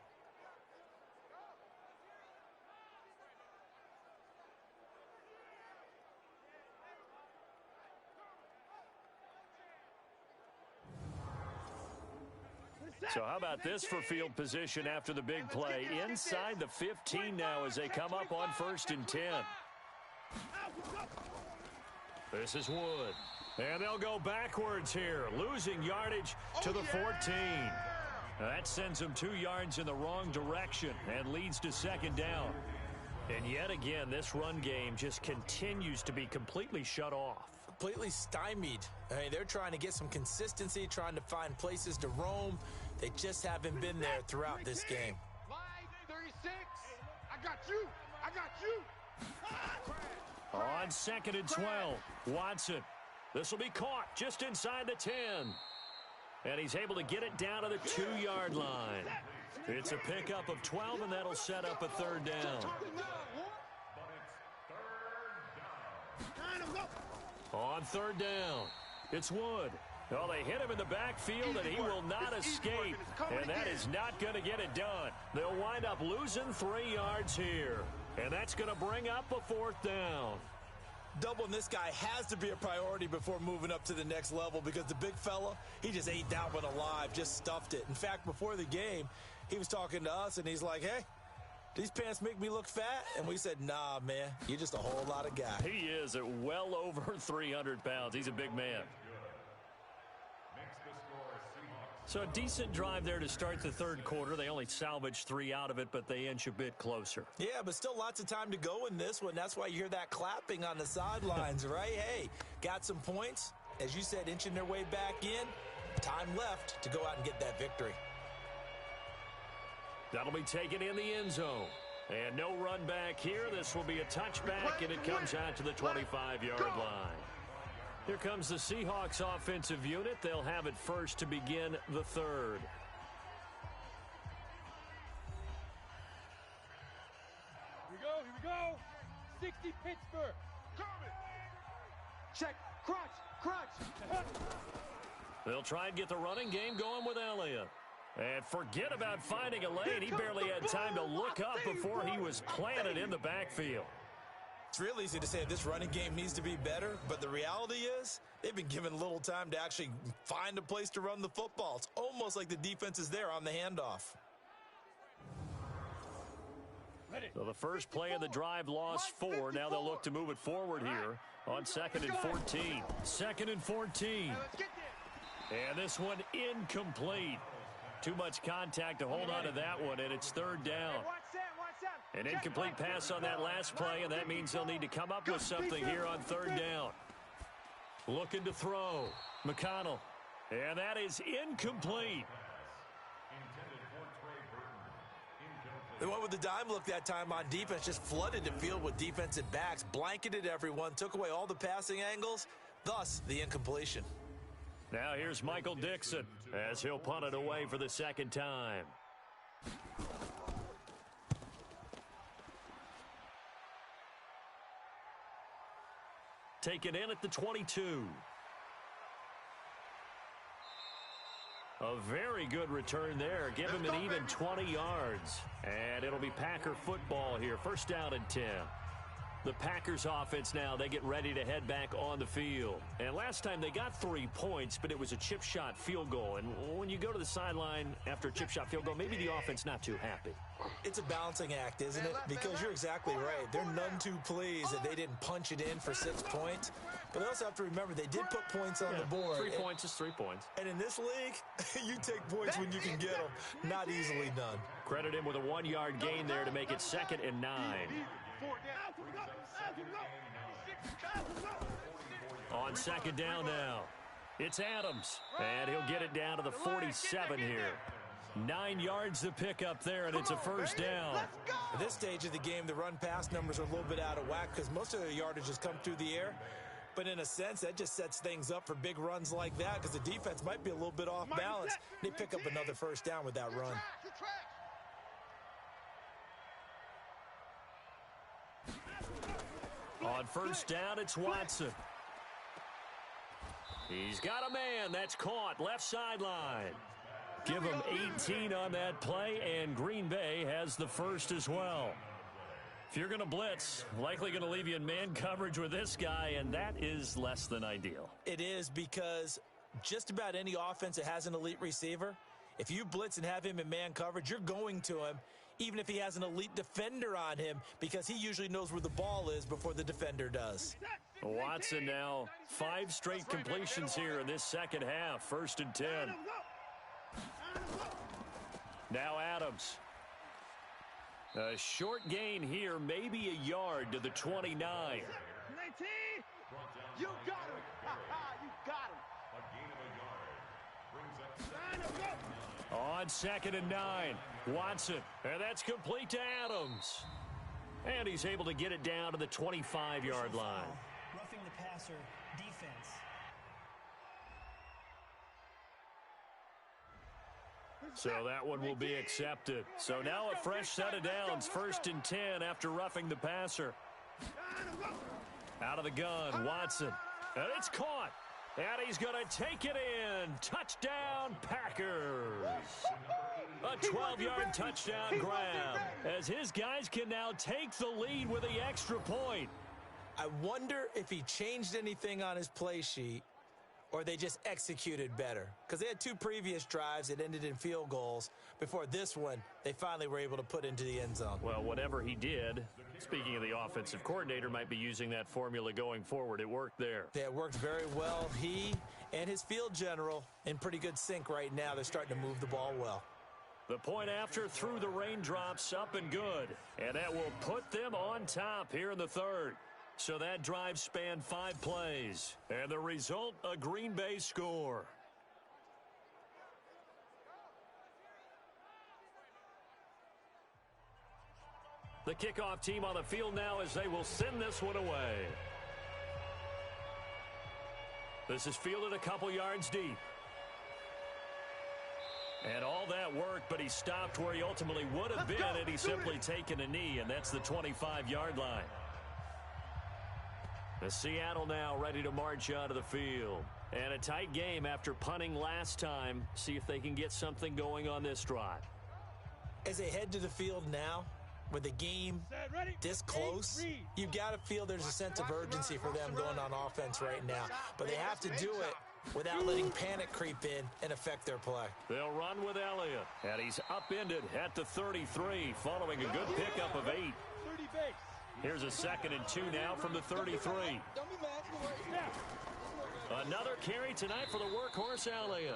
So how about this for field position after the big play? Inside the 15 now as they come up on 1st and 10. This is Wood. And they'll go backwards here, losing yardage to the 14. That sends them 2 yards in the wrong direction and leads to 2nd down. And yet again, this run game just continues to be completely shut off.
Completely stymied. I mean, they're trying to get some consistency, trying to find places to roam. They just haven't been there throughout this game.
Line 36. I got you. I got you.
On 2nd and 12, Watson. This will be caught just inside the 10. And he's able to get it down to the 2-yard line. It's a pickup of 12, and that'll set up a 3rd down. On 3rd down, it's Wood. Well, they hit him in the backfield, and he will not escape. And that is not going to get it done. They'll wind up losing 3 yards here. And that's going to bring up a 4th down.
Doubling this guy has to be a priority before moving up to the next level because the big fella, he just ate that one alive, just stuffed it. In fact, before the game, he was talking to us, and he's like, hey, these pants make me look fat? And we said, nah, man, you're just a whole lot of guy.
He is at well over 300 pounds. He's a big man. So a decent drive there to start the 3rd quarter. They only salvaged 3 out of it, but they inch a bit closer.
Yeah, but still lots of time to go in this one. That's why you hear that clapping on the sidelines, right? Hey, got some points. As you said, inching their way back in. Time left to go out and get that victory.
That'll be taken in the end zone. And no run back here. This will be a touchback, and it comes out to the 25-yard line. Here comes the Seahawks offensive unit. They'll have it first to begin the 3rd.
Here we go. 60 Pittsburgh. Check. Crunch.
They'll try and get the running game going with Elliott. And forget about finding a lane. He barely had time to look up before he was planted in the backfield.
It's real easy to say this running game needs to be better, but the reality is they've been given little time to actually find a place to run the football. It's almost like the defense is there on the handoff.
So the first play of the drive lost 4. Now they'll look to move it forward here on 2nd and 14. 2nd and 14. And this one incomplete. Too much contact to hold on to that one, and it's 3rd down. An incomplete pass on that last play, and that means they'll need to come up with something here on 3rd down. Looking to throw. McConnell. And that is incomplete.
They went with the dime look that time on defense, just flooded the field with defensive backs, blanketed everyone, took away all the passing angles, thus the incompletion.
Now here's Michael Dixon as he'll punt it away for the 2nd time. Taken in at the 22. A very good return there. Give him an even 20 yards. And it'll be Packer football here. 1st down and 10. The Packers offense now, they get ready to head back on the field. And last time they got 3 points, but it was a chip shot field goal. And when you go to the sideline after a chip shot field goal, maybe the offense not too happy.
It's a balancing act, isn't it? Because you're exactly right. They're none too pleased that they didn't punch it in for 6 points. But they also have to remember they did put points on the board.
3 points is 3 points.
And in this league, you take points when you can get them. Not easily done.
Credit him with a 1-yard gain there to make it 2nd and 9. On 2nd down now, it's Adams, and he'll get it down to the 47 here. 9 yards to pick up there, and it's a 1st down.
At this stage of the game, the run-pass numbers are a little bit out of whack because most of the yardage has come through the air. But in a sense, that just sets things up for big runs like that because the defense might be a little bit off balance. They pick up another 1st down with that run.
On 1st down, it's Watson. He's got a man. That's caught. Left sideline. Give him 18 on that play, and Green Bay has the 1st as well. If you're going to blitz, likely going to leave you in man coverage with this guy, and that is less than ideal.
It is because just about any offense that has an elite receiver, If you blitz and have him in man coverage, you're going to him, even if he has an elite defender on him, because he usually knows where the ball is before the defender does.
Watson now 5 straight completions here in this second half. 1st and 10. Now Adams. A short gain here, maybe a yard to the 29.
19. You got him. You got him.
On 2nd and 9. Watson. And that's complete to Adams. And he's able to get it down to the 25-yard line.
Roughing the passer, defense.
So that one will be accepted. So now a fresh set of downs. 1st and 10 after roughing the passer. Out of the gun, Watson. And it's caught. And he's going to take it in. Touchdown, Packers. A 12-yard touchdown grab as his guys can now take the lead with the extra point.
I wonder if he changed anything on his play sheet or they just executed better. Because they had 2 previous drives that ended in field goals. Before this one, they finally were able to put into the end zone.
Well, whatever he did, speaking of the offensive coordinator, might be using that formula going forward. It worked there.
Yeah, it worked very well. He and his field general in pretty good sync right now. They're starting to move the ball well.
The point after through the raindrops, up and good. And that will put them on top here in the 3rd. So that drive spanned 5 plays. And the result, a Green Bay score. The kickoff team on the field now as they will send this one away. This is fielded a couple yards deep. And all that work, but he stopped where he ultimately would have been had he simply taken a knee, and that's the 25-yard line. The Seattle now ready to march out of the field. And a tight game after punting last time. See if they can get something going on this drive.
As they head to the field now, with the game this close, you've got to feel there's a sense of urgency for them going on offense right now. But they have to do it without letting panic creep in and affect their play.
They'll run with Elliott. And he's upended at the 33 following a good pickup of 8. Here's a 2nd and 2 now from the 33. Another carry tonight for the workhorse Elliott.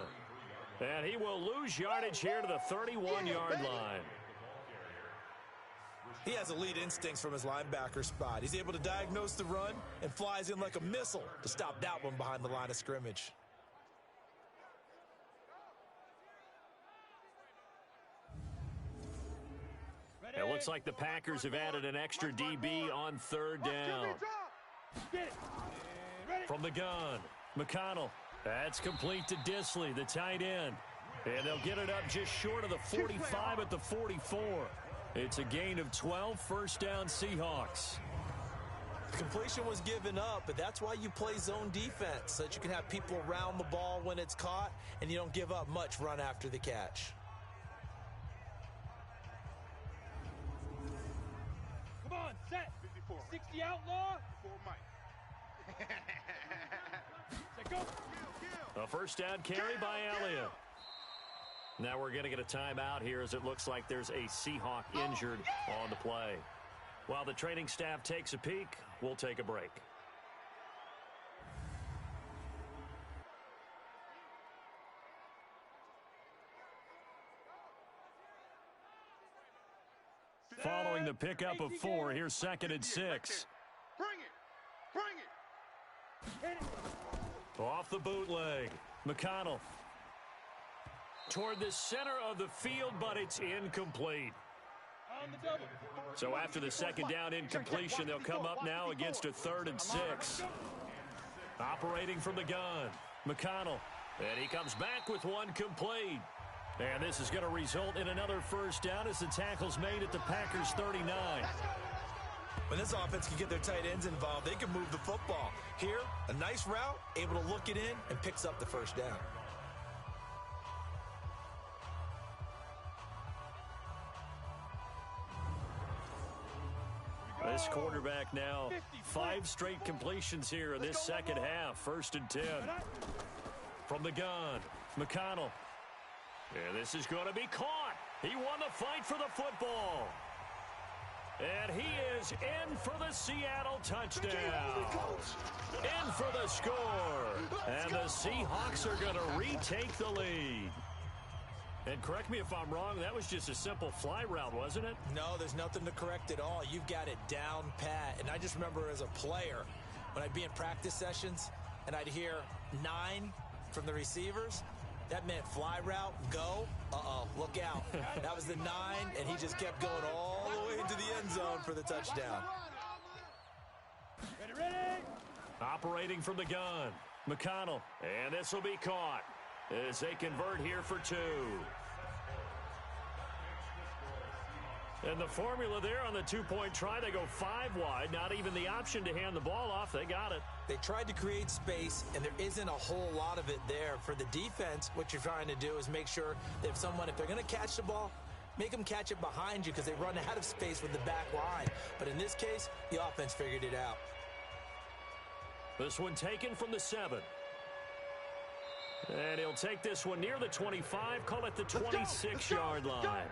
And he will lose yardage here to the 31-yard line.
He has elite instincts from his linebacker spot. He's able to diagnose the run and flies in like a missile to stop that one behind the line of scrimmage.
It looks like the Packers have added an extra DB on 3rd down. From the gun, McConnell. That's complete to Disley, the tight end. And they'll get it up just short of the 45 at the 44. It's a gain of 12, 1st down Seahawks.
The completion was given up, but that's why you play zone defense, so that you can have people around the ball when it's caught, and you don't give up much run after the catch.
Come on, set. 60 outlaw. 4 Mike. Set, go.
A 1st down carry by Elliott. Now we're going to get a timeout here as it looks like there's a Seahawk injured on the play. While the training staff takes a peek, we'll take a break. Following the pickup of 4, here's 2nd and 6.
Bring it.
Off the bootleg. McConnell. Toward the center of the field, but it's incomplete. So after the 2nd down incompletion, they'll come up now against a 3rd and 6. Operating from the gun, McConnell. And he comes back with one complete. And this is going to result in another 1st down as the tackle's made at the Packers 39.
When this offense can get their tight ends involved, they can move the football. Here, a nice route, able to look it in, and picks up the 1st down.
This quarterback now 5 straight completions here in this second half. 1st and 10. From the gun, McConnell.
And this is going to be caught. He won the fight for the football. And he is in for the Seattle touchdown. In for the score. And the Seahawks are going to retake the lead. And correct me if I'm wrong, that was just a simple fly route, wasn't it?
No, there's nothing to correct at all. You've got it down pat. And I just remember as a player, when I'd be in practice sessions and I'd hear 9 from the receivers, that meant fly route, go, look out. That was the 9, and he just kept going all the way into the end zone for the touchdown.
Ready.
Operating from the gun, McConnell. And this will be caught as they convert here for 2. And the formula there on the 2-point try, they go 5 wide. Not even the option to hand the ball off. They got it.
They tried to create space, and there isn't a whole lot of it there. For the defense, what you're trying to do is make sure that if they're going to catch the ball, make them catch it behind you because they run out of space with the back line. But in this case, the offense figured it out.
This one taken from the 7. And he'll take this one near the 25, call it the 26-yard line.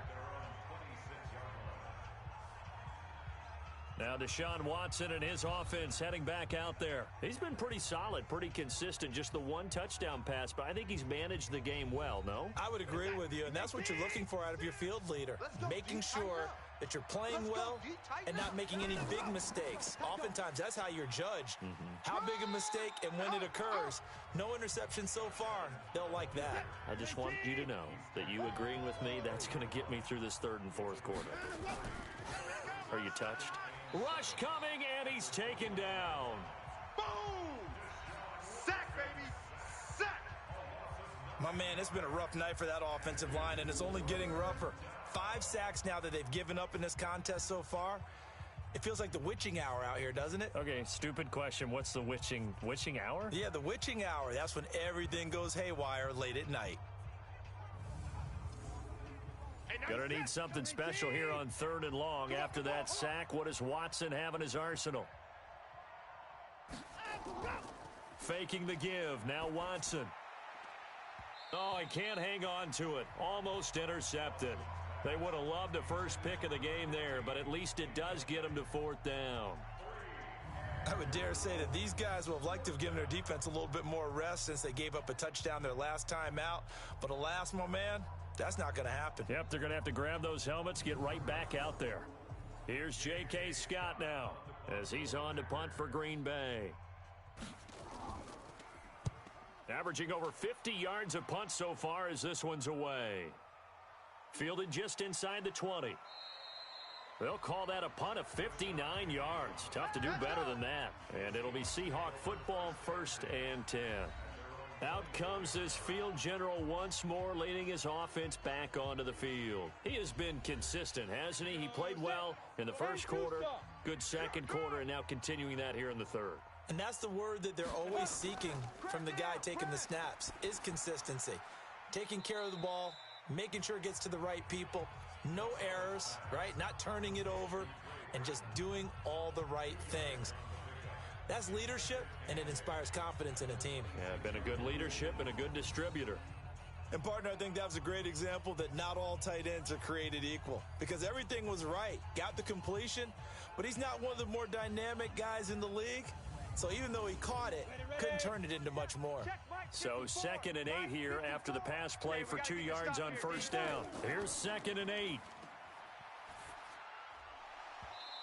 Now Deshaun Watson and his offense heading back out there. He's been pretty solid, pretty consistent, just the 1 touchdown pass, but I think he's managed the game well, no?
I would agree with you, and that's what you're looking for out of your field leader, making sure that you're playing well and not making any big mistakes. Oftentimes, that's how you're judged. How big a mistake and when it occurs. No interception so far. They'll like that.
I just want you to know that you agreeing with me, that's going to get me through this 3rd and 4th quarter. Are you touched? Rush coming, and he's taken down.
Boom! Sack, baby! Sack!
My man, it's been a rough night for that offensive line, and it's only getting rougher. 5 sacks now that they've given up in this contest so far. It feels like the witching hour out here, doesn't it?
Okay, stupid question. What's the witching hour?
Yeah, the witching hour. That's when everything goes haywire late at night.
Gonna need something special here on 3rd and long. After that sack, what does Watson have in his arsenal? Faking the give. Now Watson. Oh, he can't hang on to it. Almost intercepted. They would have loved the first pick of the game there, but at least it does get him to 4th down.
I would dare say that these guys would have liked to have given their defense a little bit more rest since they gave up a touchdown their last time out. But alas, my man, that's not going to happen.
Yep, they're going to have to grab those helmets, get right back out there. Here's J.K. Scott now as he's on to punt for Green Bay. Averaging over 50 yards of punt so far as this one's away. Fielded just inside the 20. They'll call that a punt of 59 yards. Tough to do better than that. And it'll be Seahawk football, 1st and 10. Out comes this field general once more, leading his offense back onto the field. He has been consistent, hasn't he? He played well in the 1st quarter, good 2nd quarter, and now continuing that here in the 3rd.
And that's the word that they're always seeking from the guy taking the snaps, is consistency. Taking care of the ball, making sure it gets to the right people, no errors, right? Not turning it over, and just doing all the right things. That's leadership, and it inspires confidence in a team.
Yeah, been a good leadership and a good distributor.
And, partner, I think that was a great example that not all tight ends are created equal because everything was right. Got the completion, but he's not one of the more dynamic guys in the league. So even though he caught it, couldn't turn it into much more.
So 2nd and 8 here after the pass play for 2 yards on 1st down. Here's 2nd and 8.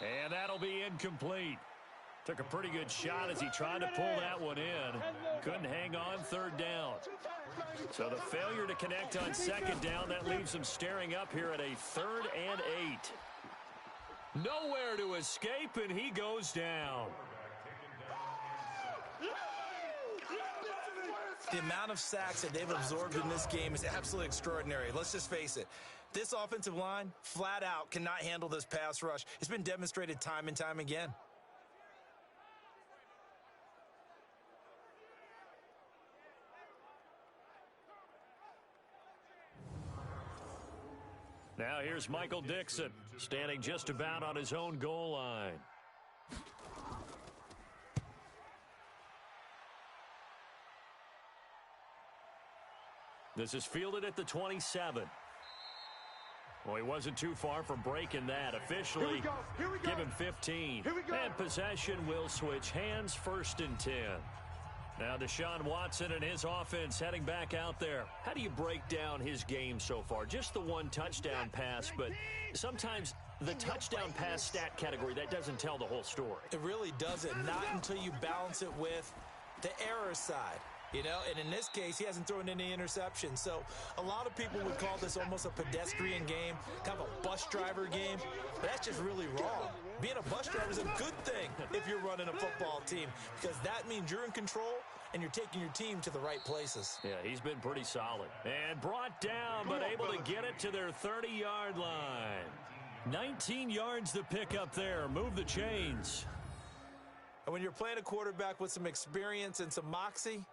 And that'll be incomplete. Took a pretty good shot as he tried to pull that one in. Couldn't hang on 3rd down. So the failure to connect on 2nd down, that leaves him staring up here at a 3rd and 8. Nowhere to escape, and he goes down.
The amount of sacks that they've absorbed in this game is absolutely extraordinary. Let's just face it. This offensive line, flat out, cannot handle this pass rush. It's been demonstrated time and time again.
Now here's Michael Dixon, standing just about on his own goal line. This is fielded at the 27. Well, he wasn't too far from breaking that. Officially, give him 15. And possession will switch hands, 1st and 10. Now Deshaun Watson and his offense heading back out there. How do you break down his game so far? Just the one touchdown pass, but sometimes the touchdown pass stat category, that doesn't tell the whole story.
It really doesn't. Not until you balance it with the error side. You know, and in this case, he hasn't thrown any interceptions. So a lot of people would call this almost a pedestrian game, kind of a bus driver game. But that's just really wrong. Being a bus driver is a good thing if you're running a football team, because that means you're in control and you're taking your team to the right places.
Yeah, he's been pretty solid. And brought down, but able to get it to their 30-yard line. 19 yards to pick up there. Move the chains.
And when you're playing a quarterback with some experience and some moxie,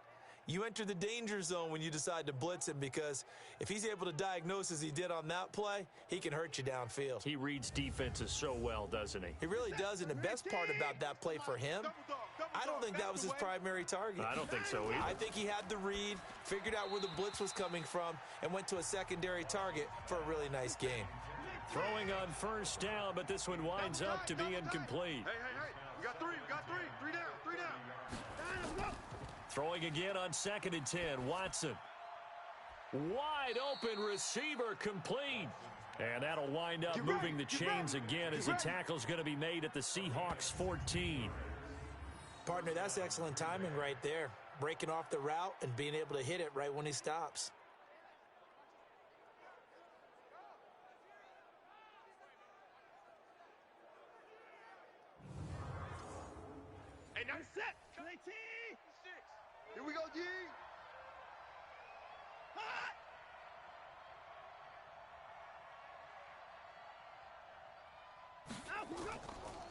you enter the danger zone when you decide to blitz him, because if he's able to diagnose as he did on that play, he can hurt you downfield.
He reads defenses so well, doesn't he?
He really does, and the best part about that play for him, I don't think that was his primary target.
I don't think so either.
I think he had the read, figured out where the blitz was coming from, and went to a secondary target for a really nice game.
Throwing on 1st down, but this one winds up to be incomplete.
Hey. We got three. Three down.
Throwing again on 2nd and 10. Watson. Wide open receiver, complete. And that'll wind up moving the chains again as the tackle's going to be made at the Seahawks 14.
Partner, that's excellent timing right there. Breaking off the route and being able to hit it right when he stops.
Hey, nice set. Here we go, D. Hot.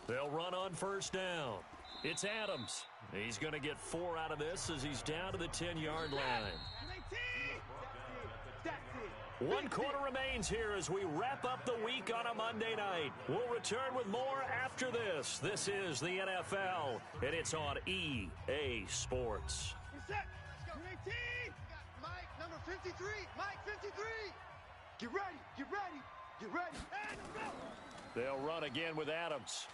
They'll run on 1st down. It's Adams. He's going to get 4 out of this as he's down to the 10-yard line. 1 quarter remains here as we wrap up the week on a Monday night. We'll return with more after this. This is the NFL, and it's on EA Sports.
Mike, number 53. Mike, 53. Get ready.
They'll run again with Adams.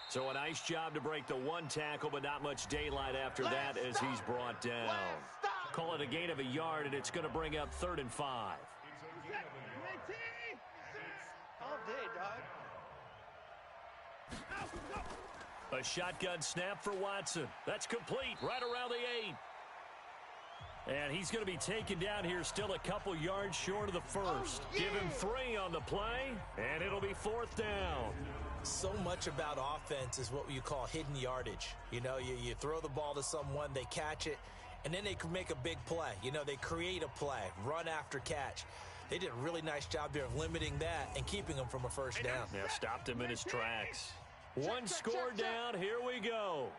So a nice job to break the 1 tackle, but not much daylight after that as he's brought down. Call it a gain of a yard, and it's going to bring up 3rd and 5.
All day, dog.
A shotgun snap for Watson. That's complete right around the 8. And he's going to be taken down here still a couple yards short of the 1st. Give him 3 on the play, and it'll be 4th down.
So much about offense is what you call hidden yardage. You know, you throw the ball to someone, they catch it, and then they can make a big play. You know, they create a play, run after catch. They did a really nice job there of limiting that and keeping him from a 1st down.
Yeah, stopped him in his tracks. 1 score down, here we go.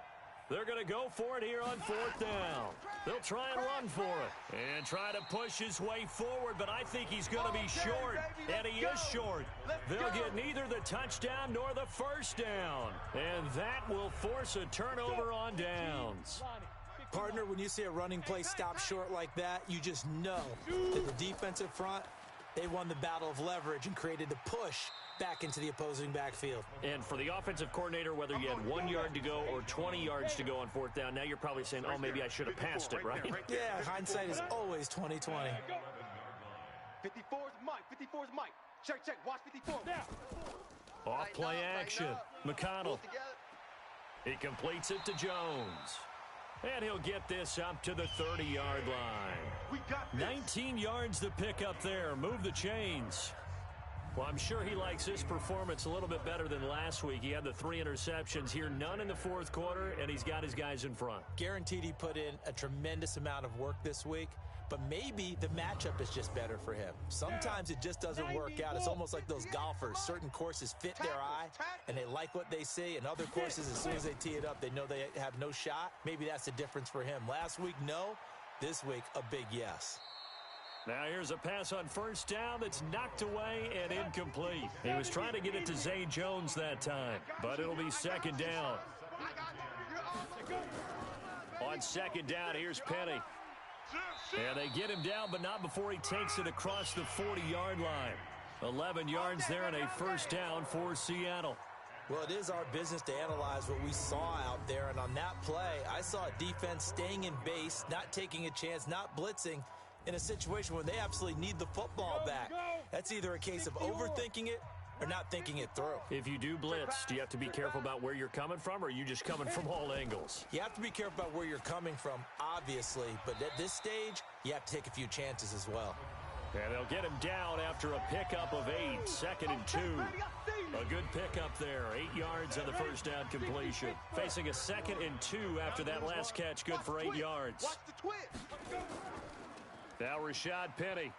They're going to go for it here on 4th down. They'll try and run for it and try to push his way forward, but I think he's going to be short, and he is short. They'll get neither the touchdown nor the 1st down, and that will force a turnover on downs.
Partner, when you see a running play stop short like that, you just know that the defensive front, they won the battle of leverage and created the push back into the opposing backfield.
And for the offensive coordinator, whether you had 1 yard to go or 20 yards to go on 4th down, now you're probably saying, oh, maybe I should have passed it, right?
Yeah, hindsight is always 20/20.
54's Mike. 54's Mike. Check. Watch 54. Now.
Off play action. McConnell. He completes it to Jones. And he'll get this up to the 30-yard line. 19 yards to pick up there. Move the chains. Well, I'm sure he likes his performance a little bit better than last week. He had the 3 interceptions here, none in the 4th quarter, and he's got his guys in front.
Guaranteed he put in a tremendous amount of work this week, but maybe the matchup is just better for him. Sometimes it just doesn't work out. It's almost like those golfers. Certain courses fit their eye, and they like what they see, and other courses, as soon as they tee it up, they know they have no shot. Maybe that's the difference for him. Last week, no. This week, a big yes.
Now here's a pass on 1st down that's knocked away and incomplete. He was trying to get it to Zay Jones that time, but it'll be 2nd down. On 2nd down, here's Penny.
And they get him down, but not before he takes it across the 40-yard line. 11 yards there and a first down for Seattle.
Well, it is our business to analyze what we saw out there, and on that play, I saw a defense staying in base, not taking a chance, not blitzing, in a situation where they absolutely need the football back. That's either a case of overthinking it or not thinking it through.
If you do blitz, do you have to be careful about where you're coming from, or are you just coming from all angles?
You have to be careful about where you're coming from, obviously, but at this stage, you have to take a few chances as well.
And they'll get him down after a pickup of 8, 2nd and 2. A good pickup there, 8 yards on the first down completion. Facing a 2nd and 2 after that last catch, good for 8 yards. Now Rashad Penny.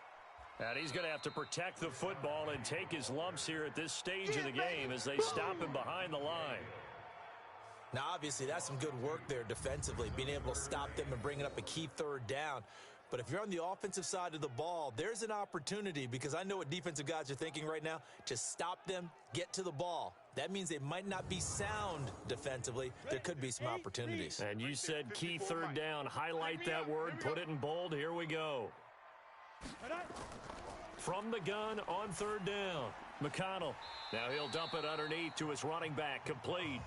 And he's going to have to protect the football and take his lumps here at this stage of the game as they stop him behind the line.
Now, obviously, that's some good work there defensively, being able to stop them and bringing up a key third down. But if you're on the offensive side of the ball, there's an opportunity, because I know what defensive guys are thinking right now, to stop them, get to the ball. That means they might not be sound defensively. There could be some opportunities.
And you said key third down. Highlight that word, put it in bold. Here we go. From the gun on third down, McConnell. Now he'll dump it underneath to his running back, complete.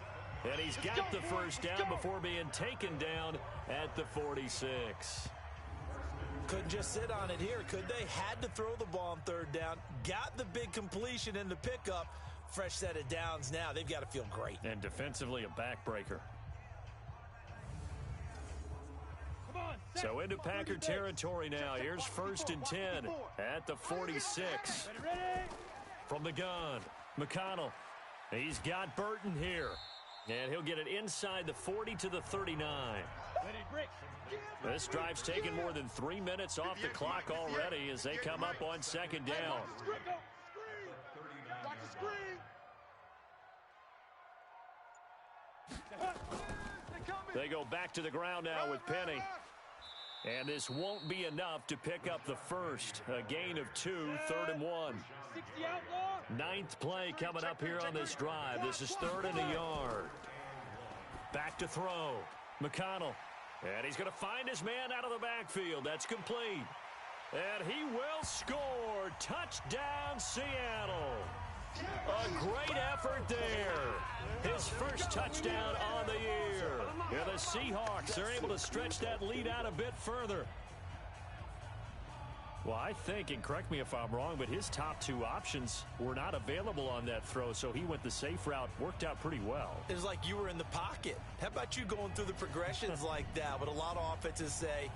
And he's got the first down before being taken down at the 46.
Couldn't just sit on it here, could they? Had to throw the ball on third down. Got the big completion in the pickup. Fresh set of downs now. They've got to feel great.
And defensively, a backbreaker. So into Packer territory now. Here's 1st and 10 at the 46. From the gun, McConnell. He's got Burton here. And he'll get it inside the 40 to the 39. This drive's taken more than 3 minutes off the clock already as they come up on 2nd down. They go back to the ground now with Penny. And this won't be enough to pick up the first. A gain of 2, 3rd and 1. 9th play coming up here on this drive. This is 3rd and a yard. Back to throw. McConnell. And he's going to find his man out of the backfield. That's complete. And he will score. Touchdown, Seattle. A great effort there. His first touchdown on the year. And the Seahawks are able to stretch that lead out a bit further. Well, I think, and correct me if I'm wrong, but his top 2 options were not available on that throw, so he went the safe route. Worked out pretty well.
It was like you were in the pocket. How about you going through the progressions like that? But a lot of offenses say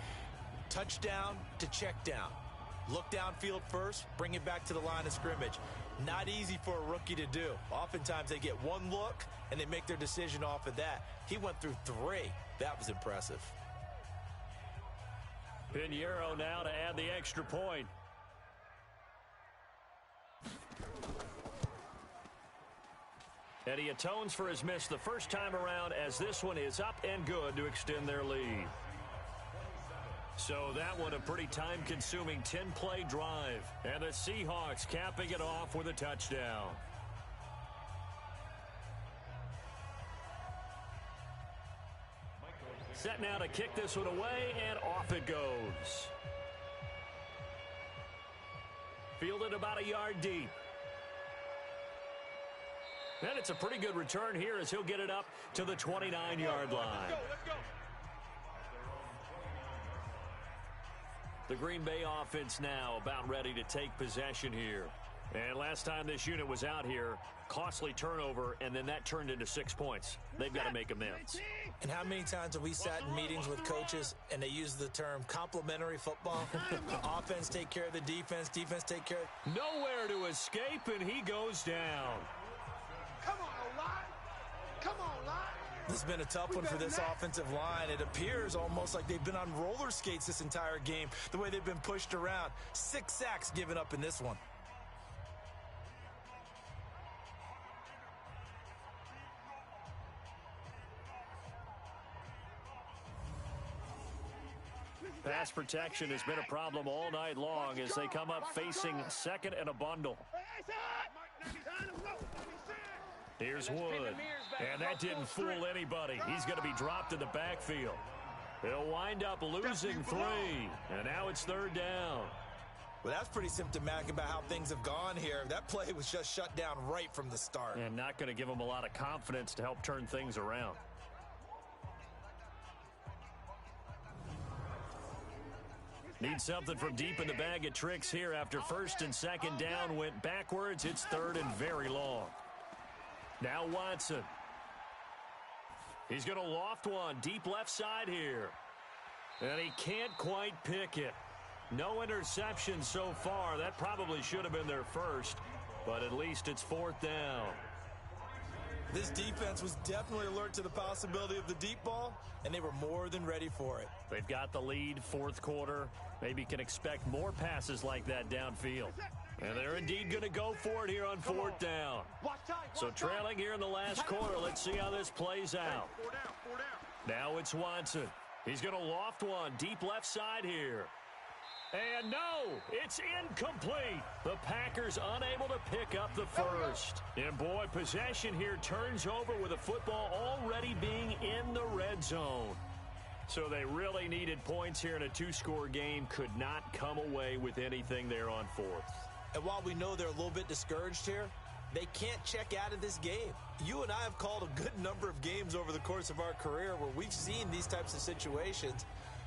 touchdown to check down. Look downfield first, bring it back to the line of scrimmage. Not easy for a rookie to do. Oftentimes they get one look and they make their decision off of that. He went through 3. That was impressive.
Pinheiro now to add the extra point. And he atones for his miss the first time around as this one is up and good to extend their lead. So that one a pretty time-consuming 10-play drive. And the Seahawks capping it off with a touchdown. Set now to kick this one away, and off it goes. Fielded about a yard deep. And it's a pretty good return here as he'll get it up to the 29-yard line. The Green Bay offense now about ready to take possession here. And last time this unit was out here, costly turnover, and then that turned into 6 points. They've got to make amends.
And how many times have we sat in meetings with coaches and they use the term complementary football? Offense take care of the defense, defense take care of...
Nowhere to escape, and he goes down.
Come on, O-line. Come on, line.
This has been a tough one for this offensive line. It appears almost like they've been on roller skates this entire game, the way they've been pushed around. 6 sacks given up in this one.
Pass protection has been a problem all night long as they come up facing 2nd and a bundle. Here's Wood, and that didn't fool anybody. He's going to be dropped in the backfield.
They'll wind up losing 3, and now it's 3rd down.
Well, that's pretty symptomatic about how things have gone here. That play was just shut down right from the start.
And not going to give them a lot of confidence to help turn things around. Need something from deep in the bag of tricks here after 1st and 2nd down went backwards. It's 3rd and very long. Now Watson. He's going to loft one deep left side here. And he can't quite pick it. No interception so far. That probably should have been their first, but at least it's 4th down.
This defense was definitely alert to the possibility of the deep ball, and they were more than ready for it.
They've got the lead, 4th quarter. Maybe can expect more passes like that downfield. And they're indeed going to go for it here on 4th down. So trailing here in the last quarter. Let's see how this plays out. Now it's Watson. He's going to loft one deep left side here. And no, it's incomplete. The Packers unable to pick up the first. And boy, possession here turns over with the football already being in the red zone. So they really needed points here in a 2-score game. Could not come away with anything there on 4th.
And while we know they're a little bit discouraged here, they can't check out of this game. You and I have called a good number of games over the course of our career where we've seen these types of situations.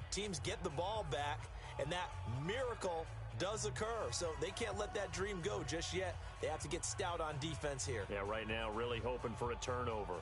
Teams get the ball back, and that miracle does occur. So they can't let that dream go just yet. They have to get stout on defense here.
Yeah, right now really hoping for a turnover.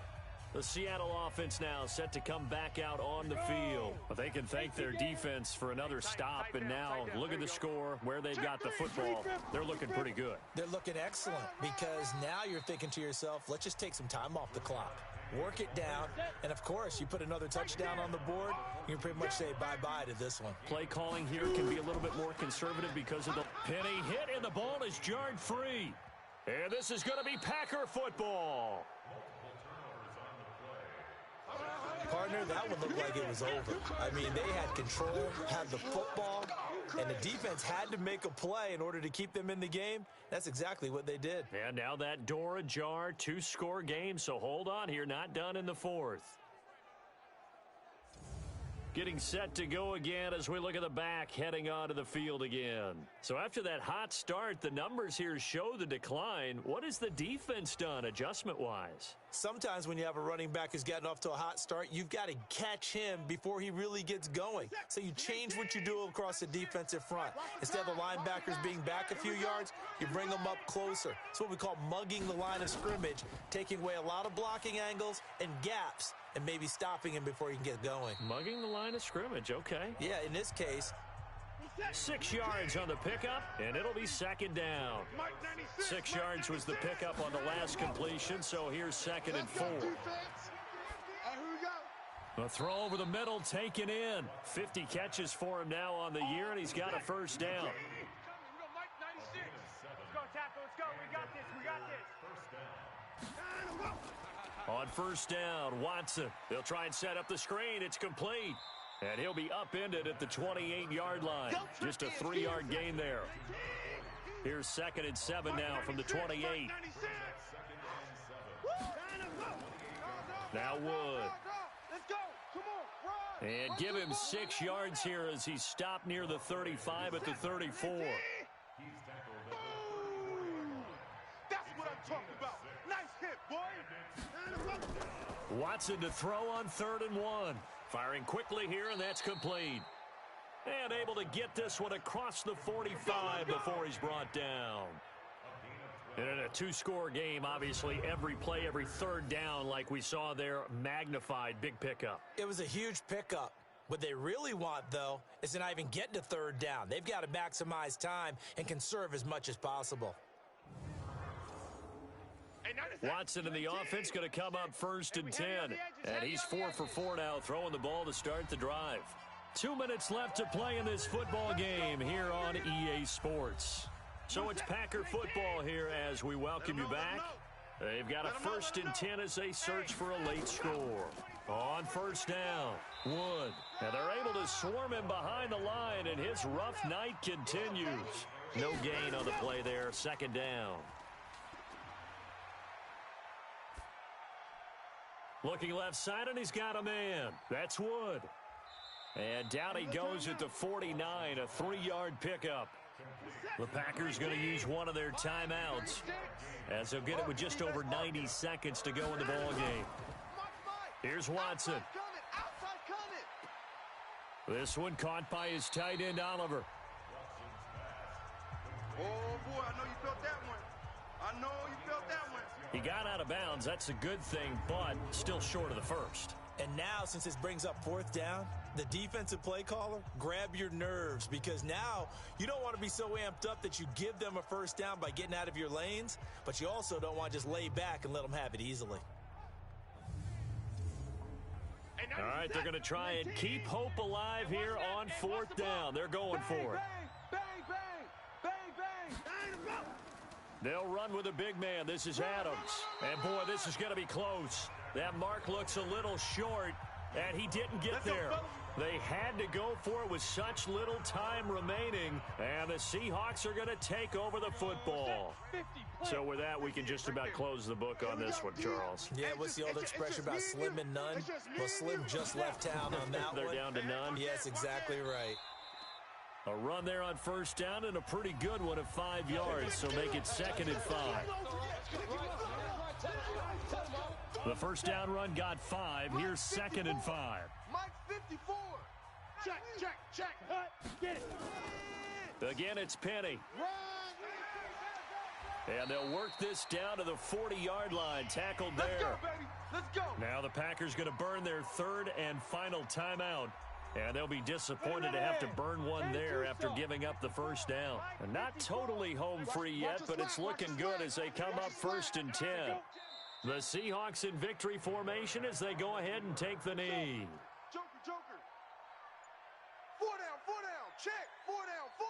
The Seattle offense now set to come back out on the field. But they can thank their defense for another stop. And now look at the score, where they've got the football. They're looking pretty good.
They're looking excellent because now you're thinking to yourself, let's just take some time off the clock. Work it down, and of course, you put another touchdown on the board, you can pretty much say bye-bye to this one.
Play calling here can be a little bit more conservative because of the penny hit, and the ball is jarred free. And this is going to be Packer football.
Partner, that one looked like it was over. I mean, they had control, had the football, and the defense had to make a play in order to keep them in the game. That's exactly what they did.
And now that door ajar, 2-score game, so hold on here, not done in the 4th. Getting set to go again as we look at the back, heading onto the field again. So after that hot start, the numbers here show the decline. What has the defense done adjustment-wise?
Sometimes when you have a running back who's gotten off to a hot start, you've got to catch him before he really gets going. So you change what you do across the defensive front. Instead of the linebackers being back a few yards, you bring them up closer. It's what we call mugging the line of scrimmage, taking away a lot of blocking angles and gaps, and maybe stopping him before he can get going.
Mugging the line of scrimmage, okay.
Yeah, in this case.
6 yards on the pickup, and it'll be 2nd down. 6 yards was the pickup on the last completion, so here's 2nd and 4. A throw over the middle, taken in. 50 catches for him now on the year, and he's got a first down.
Let's go, tackle. Let's go. We got this. We got this.
On first down, Watson. They'll try and set up the screen. It's complete. And he'll be upended at the 28-yard line. Just a 3-yard gain there. Here's 2nd and 7 now from the 28. Now Wood. And give him 6 yards here as he stopped near the 35 at the 34.
That's what I'm talking about. Nice hit, boy.
Watson to throw on 3rd and 1. Firing quickly here, and that's complete. And able to get this one across the 45 before he's brought down. And in a 2-score game, obviously, every play, every 3rd down, like we saw there, magnified, big pickup.
It was a huge pickup. What they really want, though, is to not even get to 3rd down. They've got to maximize time and conserve as much as possible.
Watson in the offense going to come up 1st and 10. And he's 4 for 4 now, throwing the ball to start the drive. 2 minutes left to play in this football game here on EA Sports. So it's Packer football here as we welcome you back. They've got a 1st and 10 as they search for a late score. On first down, Wood. And they're able to swarm him behind the line, and his rough night continues. No gain on the play there, 2nd down. Looking left side, and he's got a man. That's Wood. And down he goes at the 49, a 3-yard pickup. The Packers going to use one of their timeouts as they'll get it with just over 90 seconds to go in the ballgame. Here's Watson. This one caught by his tight end, Oliver.
Oh, boy, I know you felt that one. I know you felt that one.
He got out of bounds. That's a good thing, but still short of the first.
And now, since this brings up 4th down, the defensive play caller, grab your nerves, because now you don't want to be so amped up that you give them a first down by getting out of your lanes, but you also don't want to just lay back and let them have it easily.
All right, they're going to try and keep hope alive here on 4th down. They're going for it.
Bang, bang, bang, bang, bang.
They'll run with a big man. This is Adams. And, boy, this is going to be close. That mark looks a little short, and he didn't get there. They had to go for it with such little time remaining, and the Seahawks are going to take over the football. So with that, we can just about close the book on this one, Charles.
Yeah, what's the old expression about slim and none? Well, Slim just left town on that
They're
one.
down to none.
Yes, exactly right.
A run there on 1st down and a pretty good one of 5 yards, so make it 2nd and 5. The 1st down run got 5. Here's 2nd and 5.
Mike 54. Check, check, check.
Get it.
Again, it's Penny. And they'll work this down to the 40-yard line. Tackled there.
Let's go, baby. Let's go.
Now the Packers going to burn their 3rd and final timeout. And they'll be disappointed to have to burn one there after giving up the 1st down. And not totally home free yet, but it's looking good as they come up 1st and 10. The Seahawks in victory formation as they go ahead and take the knee.
Joker, Joker. 4 down, 4 down. Check. 4 down, 4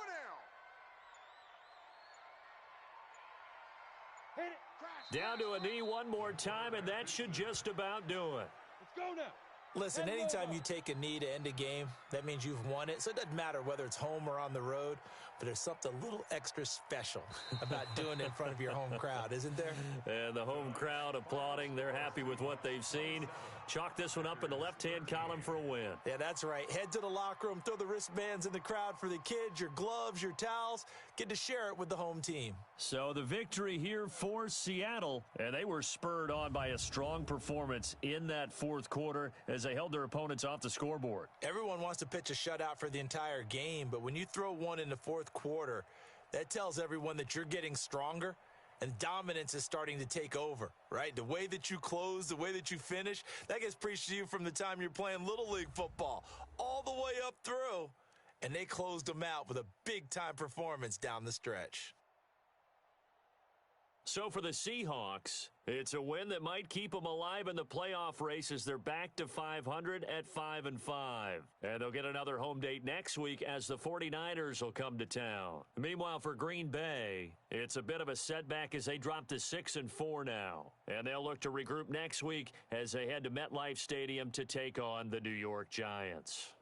down.
Hit it.
Down to a knee one more time, and that should just about do it.
Let's go now.
Listen, anytime you take a knee to end a game, that means you've won it. So it doesn't matter whether it's home or on the road, but there's something a little extra special about doing it in front of your home crowd, isn't there?
And the home crowd applauding. They're happy with what they've seen. Chalk this one up in the left-hand column for a win.
Yeah, that's right. Head to the locker room, throw the wristbands in the crowd for the kids, your gloves, your towels. Get to share it with the home team.
So the victory here for Seattle, and they were spurred on by a strong performance in that 4th quarter as they held their opponents off the scoreboard.
Everyone wants to pitch a shutout for the entire game, but when you throw one in the 4th quarter, that tells everyone that you're getting stronger and dominance is starting to take over, right? The way that you close, the way that you finish, that gets preached to you from the time you're playing Little League football all the way up through, and they closed them out with a big-time performance down the stretch.
So for the Seahawks, it's a win that might keep them alive in the playoff race as they're back to 500 at 5-5. And they'll get another home date next week as the 49ers will come to town. Meanwhile, for Green Bay, it's a bit of a setback as they drop to 6-4 now. And they'll look to regroup next week as they head to MetLife Stadium to take on the New York Giants.